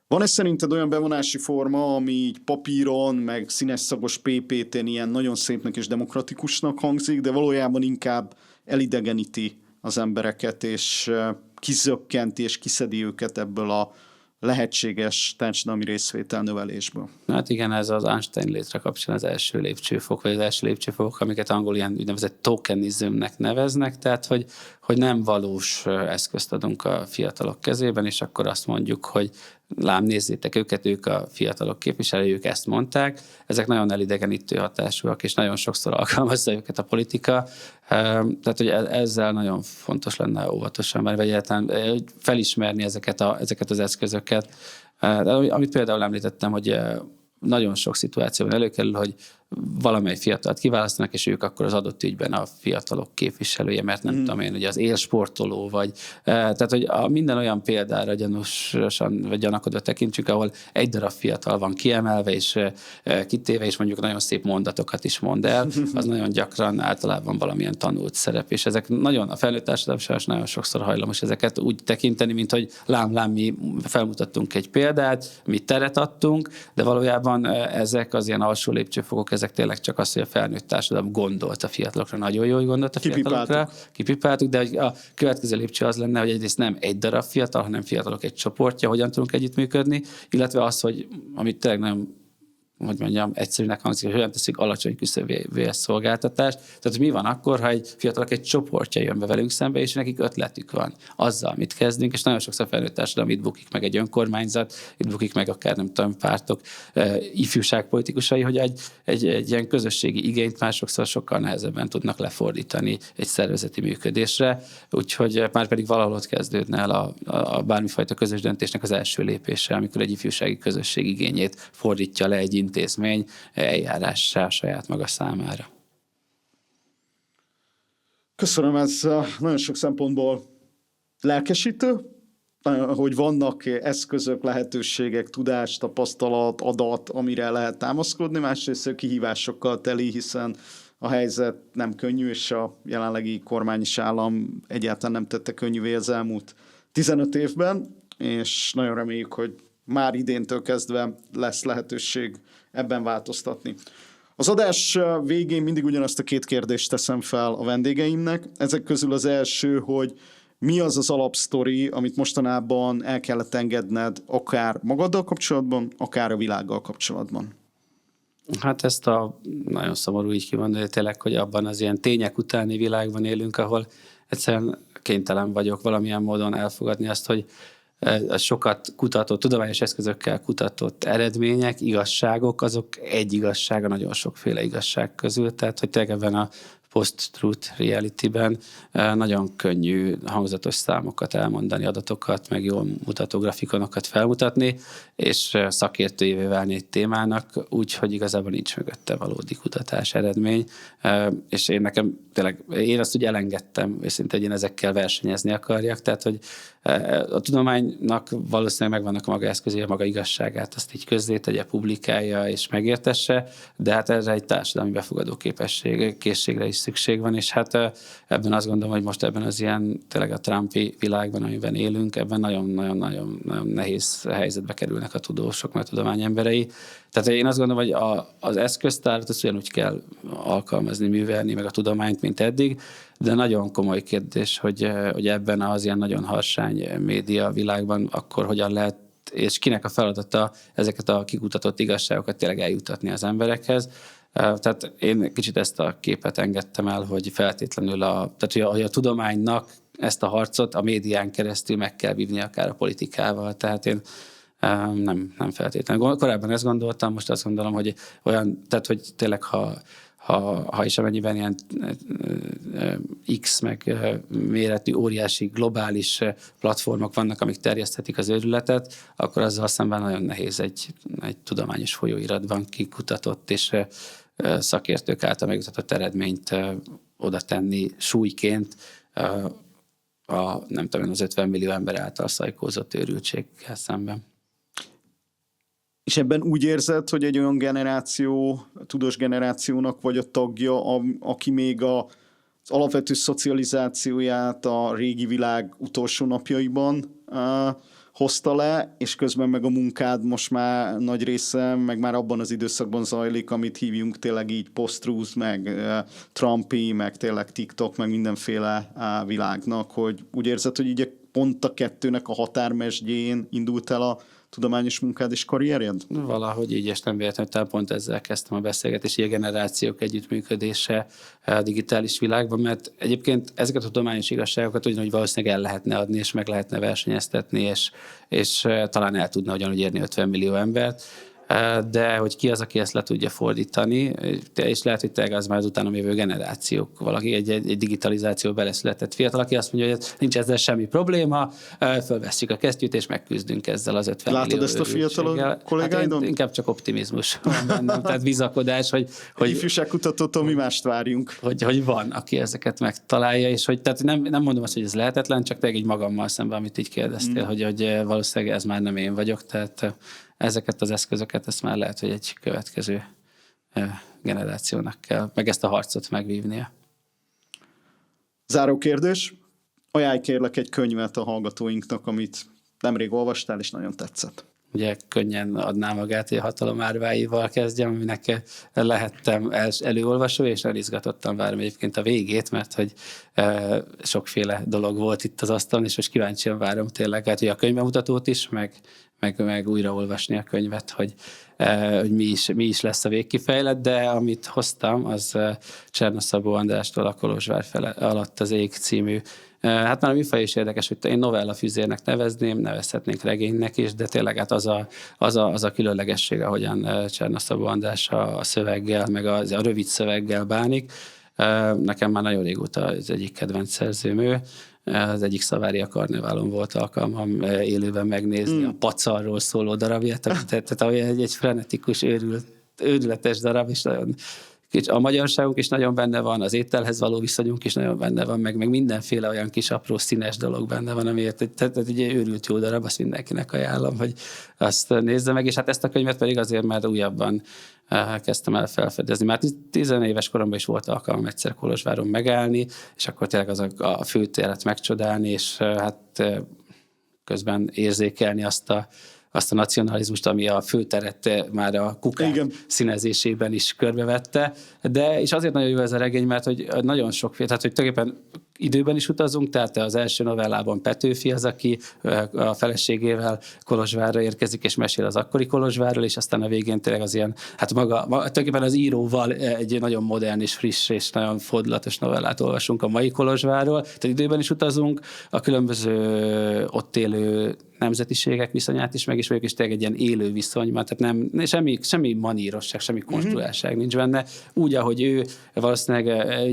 Van-e szerinted olyan bevonási forma, ami így papíron, meg színes szagos PPT-n ilyen nagyon szépnek és demokratikusnak hangzik, de valójában inkább elidegeníti az embereket, és kizökkenti és kiszedi őket ebből a lehetséges társadalmi részvétel növelésből? Hát igen, ez az Einstein létre kapcsán az első lépcsőfok, vagy az első lépcsőfokok, amiket angol ilyen úgynevezett tokenizmnek neveznek, tehát hogy nem valós eszközt adunk a fiatalok kezében, és akkor azt mondjuk, hogy lám, nézzétek őket, ők a fiatalok képviselői, ők ezt mondták. Ezek nagyon elidegenítő hatásúak, és nagyon sokszor alkalmazza őket a politika. Tehát, hogy ezzel nagyon fontos lenne óvatosan, vagy egyáltalán felismerni ezeket az eszközöket. Amit például említettem, hogy nagyon sok szituációban előkerül, hogy valamely fiatalt kiválasztanak, és ők akkor az adott ügyben a fiatalok képviselője, mert nem tudom én, hogy az élsportoló, vagy tehát, hogy minden olyan példára gyanúsan, vagy gyanakodva tekintsük, ahol egy darab fiatal van kiemelve, és kitéve, és mondjuk nagyon szép mondatokat is mond el, az nagyon gyakran általában valamilyen tanult szerep, és ezek nagyon, a felnőtt társadalom sajnos nagyon sokszor hajlamos ezeket úgy tekinteni, mint hogy lám, mi felmutattunk egy példát, mi teret adtunk, de valójában ezek az ilyen alsó lépcsőfokok, ezek tényleg csak az, hogy a felnőtt társadalom gondolt a fiatalokra, nagyon jó, hogy gondolt a fiatalokra, kipipáltuk, de a következő lépcső az lenne, hogy egyrészt nem egy darab fiatal, hanem fiatalok egy csoportja, hogyan tudunk együttműködni, illetve az, hogy amit tényleg nagyon, hogy mondjam, egyszerűnek hangzik, hogy hogyan teszik alacsony küszöbével szolgáltatást. Tehát mi van akkor, ha egy fiatalok egy csoportja jön be velünk szembe, és nekik ötletük van azzal, mit kezdünk, és nagyon sokszor felnőtt társadalom, itt bukik meg egy önkormányzat, itt bukik meg akár nem tudom, pártok, ifjúságpolitikusai, hogy egy ilyen közösségi igényt már sokkal nehezebben tudnak lefordítani egy szervezeti működésre, úgyhogy már pedig valahol ott kezdődne el a bármifajta közös döntésnek az első lépése, amikor egy ifjúsági közösség igényét fordítja le egy intézmény eljárássá saját maga számára. Köszönöm, ez nagyon sok szempontból lelkesítő, hogy vannak eszközök, lehetőségek, tudás, tapasztalat, adat, amire lehet támaszkodni, másrészt kihívásokkal teli, hiszen a helyzet nem könnyű, és a jelenlegi kormány és állam egyáltalán nem tette könnyűvé az elmúlt 15 évben, és nagyon reméljük, hogy már idéntől kezdve lesz lehetőség ebben változtatni. Az adás végén mindig ugyanazt a 2 kérdést teszem fel a vendégeimnek. Ezek közül az első, hogy mi az az alapsztori, amit mostanában el kellett engedned akár magaddal kapcsolatban, akár a világgal kapcsolatban? Hát ezt nagyon szomorú így kimondani tényleg, hogy abban az ilyen tények utáni világban élünk, ahol egyszerűen kénytelen vagyok valamilyen módon elfogadni azt, hogy a sokat kutatott, tudományos eszközökkel kutatott eredmények, igazságok, azok egy igazsága nagyon sokféle igazság közül, tehát hogy tényleg ebben a post-truth reality-ben nagyon könnyű hangzatos számokat elmondani, adatokat, meg jól mutató grafikonokat felmutatni, és szakértőjévé válni egy témának, úgyhogy igazából nincs mögötte valódi kutatás eredmény, és én azt úgy elengedtem, és szinte én ezekkel versenyezni akarjak, tehát hogy a tudománynak valószínűleg megvannak a maga eszközé, a maga igazságát, azt így közzétegye, publikálja és megértesse, de hát erre egy társadalmi befogadó készségre is szükség van, és hát ebben azt gondolom, hogy most ebben az ilyen tényleg a Trumpi világban, amiben élünk, ebben nagyon-nagyon nehéz helyzetbe kerülnek a tudósok, meg a tudomány emberei. Tehát én azt gondolom, hogy az eszköztárat azt ugyanúgy kell alkalmazni, művelni, meg a tudományt, mint eddig, de nagyon komoly kérdés, hogy ebben az ilyen nagyon harsány média világban akkor hogyan lehet, és kinek a feladata ezeket a kikutatott igazságokat tényleg eljutatni az emberekhez. Tehát én kicsit ezt a képet engedtem el, hogy feltétlenül hogy a tudománynak ezt a harcot a médián keresztül meg kell vívni akár a politikával. Tehát én nem feltétlenül. Korábban ezt gondoltam, most azt gondolom, hogy tehát hogy tényleg ha is amennyiben ilyen X meg méretű, óriási, globális platformok vannak, amik terjeszthetik az őrületet, akkor azzal szemben nagyon nehéz egy tudományos folyóiratban kikutatott és szakértők által megmutatott eredményt oda tenni súlyként az 50 millió ember által szajkózott őrültséggel szemben. És ebben úgy érzed, hogy egy olyan generáció, tudós generációnak vagy a tagja, aki még az alapvető szocializációját a régi világ utolsó napjaiban hozta le, és közben meg a munkád most már nagy része, meg már abban az időszakban zajlik, amit hívjunk tényleg így post-truth, meg Trumpi, meg tényleg TikTok, meg mindenféle világnak, hogy úgy érzed, hogy így pont a kettőnek a határmesdjén indult el a tudományos munkád és karrierjed? Valahogy így, és nem véletlenül pont ezzel kezdtem a beszélgetést, a generációk együttműködése a digitális világban, mert egyébként ezeket a tudományos igazságokat ugyanúgy valószínűleg el lehetne adni, és meg lehetne versenyeztetni, és talán el tudna ugyanúgy érni 50 millió embert, de hogy ki az, aki ezt le tudja fordítani, és lehet, hogy tényleg az már az utána jövő generációk, valaki egy digitalizáció beleszületett fiatal, aki azt mondja, hogy nincs ezzel semmi probléma, fölvesszük a kesztyűt, és megküzdünk ezzel az 50 Látod millió ezt a fiatal kollégáidon? Hát inkább csak optimizmus van bennem, tehát bizakodás, hogy ifjúságkutatótól mi mást várjunk. Hogy van, aki ezeket megtalálja, és hogy tehát nem mondom azt, hogy ez lehetetlen, csak tényleg így magammal szemben, amit így kérdeztél, hogy valószínűleg ez már nem én vagyok, tehát ezeket az eszközöket, ezt már lehet, hogy egy következő generációnak kell, meg ezt a harcot megvívnia. Záró kérdés. Ajánlj kérlek egy könyvet a hallgatóinknak, amit nemrég olvastál, és nagyon tetszett. Ugye könnyen adná magát, hogy a Hatalom árváival kezdjem, aminek lehettem előolvasó, és elizgatottan várom egyébként a végét, mert hogy sokféle dolog volt itt az asztalon, és most kíváncsian várom tényleg, hát, hogy a könyvbemutatót is, meg újraolvasni a könyvet, hogy mi is lesz a végkifejlet, de amit hoztam, az Csernoszabó Andrástól a Kolozsvár alatt az ég című. Hát már a műfaj is érdekes, hogy én novellafüzérnek nevezném, nevezhetnénk regénynek is, de tényleg hát az a különlegesség, ahogyan Csernoszabó András a szöveggel, meg a rövid szöveggel bánik. Nekem már nagyon régóta az egyik kedvenc szerzőm ő. Az egyik Szavária Karneválon volt alkalmam élőben megnézni a Pacarról szóló darabját, tehát egy frenetikus, őrületes darab, és nagyon a magyarságunk is nagyon benne van, az ételhez való viszonyunk is nagyon benne van, meg mindenféle olyan kis apró színes dolog benne van, amiért tehát egy őrült jó darab, azt mindenkinek ajánlom, hogy azt nézze meg, és hát ezt a könyvet pedig azért már újabban kezdtem el felfedezni. Már 10 éves koromban is volt alkalmam egyszer Kolozsváron megállni, és akkor tényleg a főtéret megcsodálni, és hát közben érzékelni azt azt a nacionalizmust, ami a főteret már a kukák színezésében is körbevette, de és azért nagyon jó ez a regény, mert hogy nagyon sokféle, tehát hogy tulajdonképpen időben is utazunk, tehát az első novellában Petőfi az, aki a feleségével Kolozsvárra érkezik, és mesél az akkori Kolozsvárról, és aztán a végén tényleg az ilyen, hát tulajdonképpen az íróval egy nagyon modern és friss és nagyon fordulatos novellát olvasunk a mai Kolozsvárról, tehát időben is utazunk, a különböző ott élő nemzetiségek viszonyát is megismerjük, és tényleg egy ilyen élő viszonyban, tehát nem, semmi manírosság, semmi konstruáltság nincs benne. Úgy, ahogy ő valószínűleg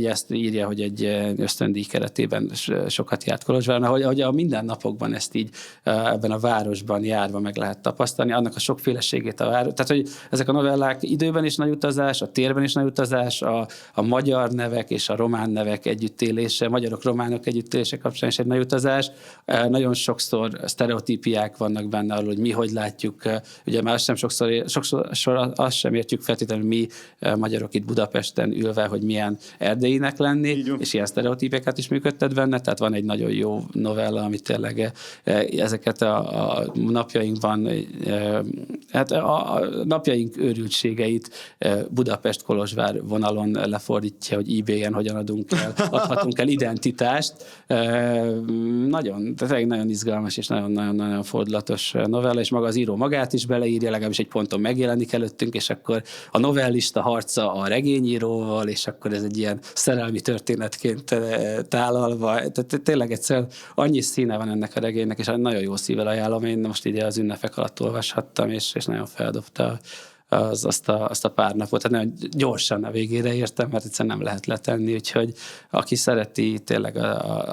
ezt írja, hogy egy ösztöndíj keretében sokat járt Kolozsváron, ahogy a mindennapokban ezt így ebben a városban járva meg lehet tapasztalni, annak a sokféleségét a város. Tehát, hogy ezek a novellák időben is nagy utazás, a térben is nagy utazás, a magyar nevek és a román nevek együttélése, magyarok, románok együttélése kapcsán is egy nagy utazás. Nagyon sokszor sztereotípiák vannak benne arról, hogy mi hogy látjuk. Ugye már sokszor azt sem értjük feltétlenül mi magyarok itt Budapesten ülve, hogy milyen erdélyinek lenni, és ilyen sztereotípiákat is működtet benne, tehát van egy nagyon jó novella, ami tényleg ezeket a napjainkban, hát a napjaink őrültségeit Budapest-Kolozsvár vonalon lefordítja, hogy eBay-en hogyan adhatunk el identitást. Nagyon izgalmas és nagyon fordulatos novella, és maga az író magát is beleírja, legalábbis egy ponton megjelenik előttünk, és akkor a novellista harca a regényíróval, és akkor ez egy ilyen szerelmi történetként tálalva. Tehát tényleg egyszer annyi színe van ennek a regénynek, és nagyon jó szívvel ajánlom. Én most így az ünnepek alatt olvashattam, és nagyon feldobta azt a pár napot. Tehát nagyon gyorsan a végére értem, mert egyszerűen nem lehet letenni, úgyhogy aki szereti tényleg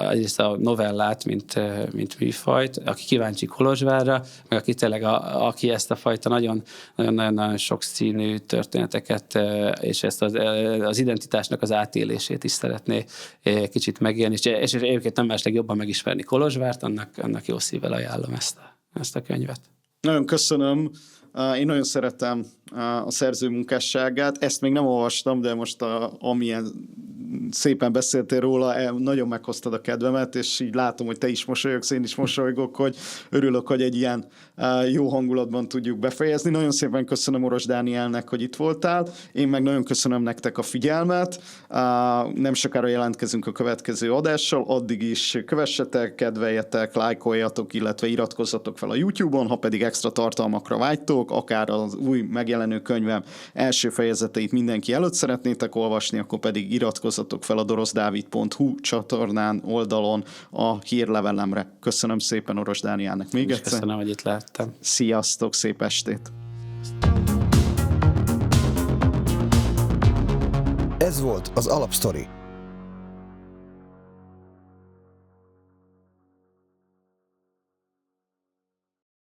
egyrészt a novellát, mint műfajt, aki kíváncsi Kolozsvárra, meg aki tényleg aki ezt a fajta nagyon sokszínű történeteket, és ezt az identitásnak az átélését is szeretné kicsit megélni, és egyébként nem másleg jobban megismerni Kolozsvárt, annak jó szívvel ajánlom ezt a könyvet. Nagyon köszönöm. Én nagyon szeretem a szerző munkásságát. Ezt még nem olvastam, de most amilyen szépen beszéltél róla, nagyon meghoztad a kedvemet, és így látom, hogy te is mosolyogsz, én is mosolygok, hogy örülök, hogy egy ilyen jó hangulatban tudjuk befejezni. Nagyon szépen köszönöm Oros Dánielnek, hogy itt voltál. Én meg nagyon köszönöm nektek a figyelmet. Nem sokára jelentkezünk a következő adással, addig is kövessetek, kedveljetek, lájkoljatok, illetve iratkozzatok fel a YouTube-on, ha pedig extra tartalmakra vágytok, akár az új megjelenő könyvem első fejezeteit mindenki előtt szeretnétek olvasni, akkor pedig iratkozzatok fel a dorosdavid.hu csatornán, oldalon a hírlevelemre. Köszönöm szépen Oros Dánielnek még egyszer. Köszönöm, hogy itt láttam. Sziasztok, szép estét! Ez volt az Alapsztori.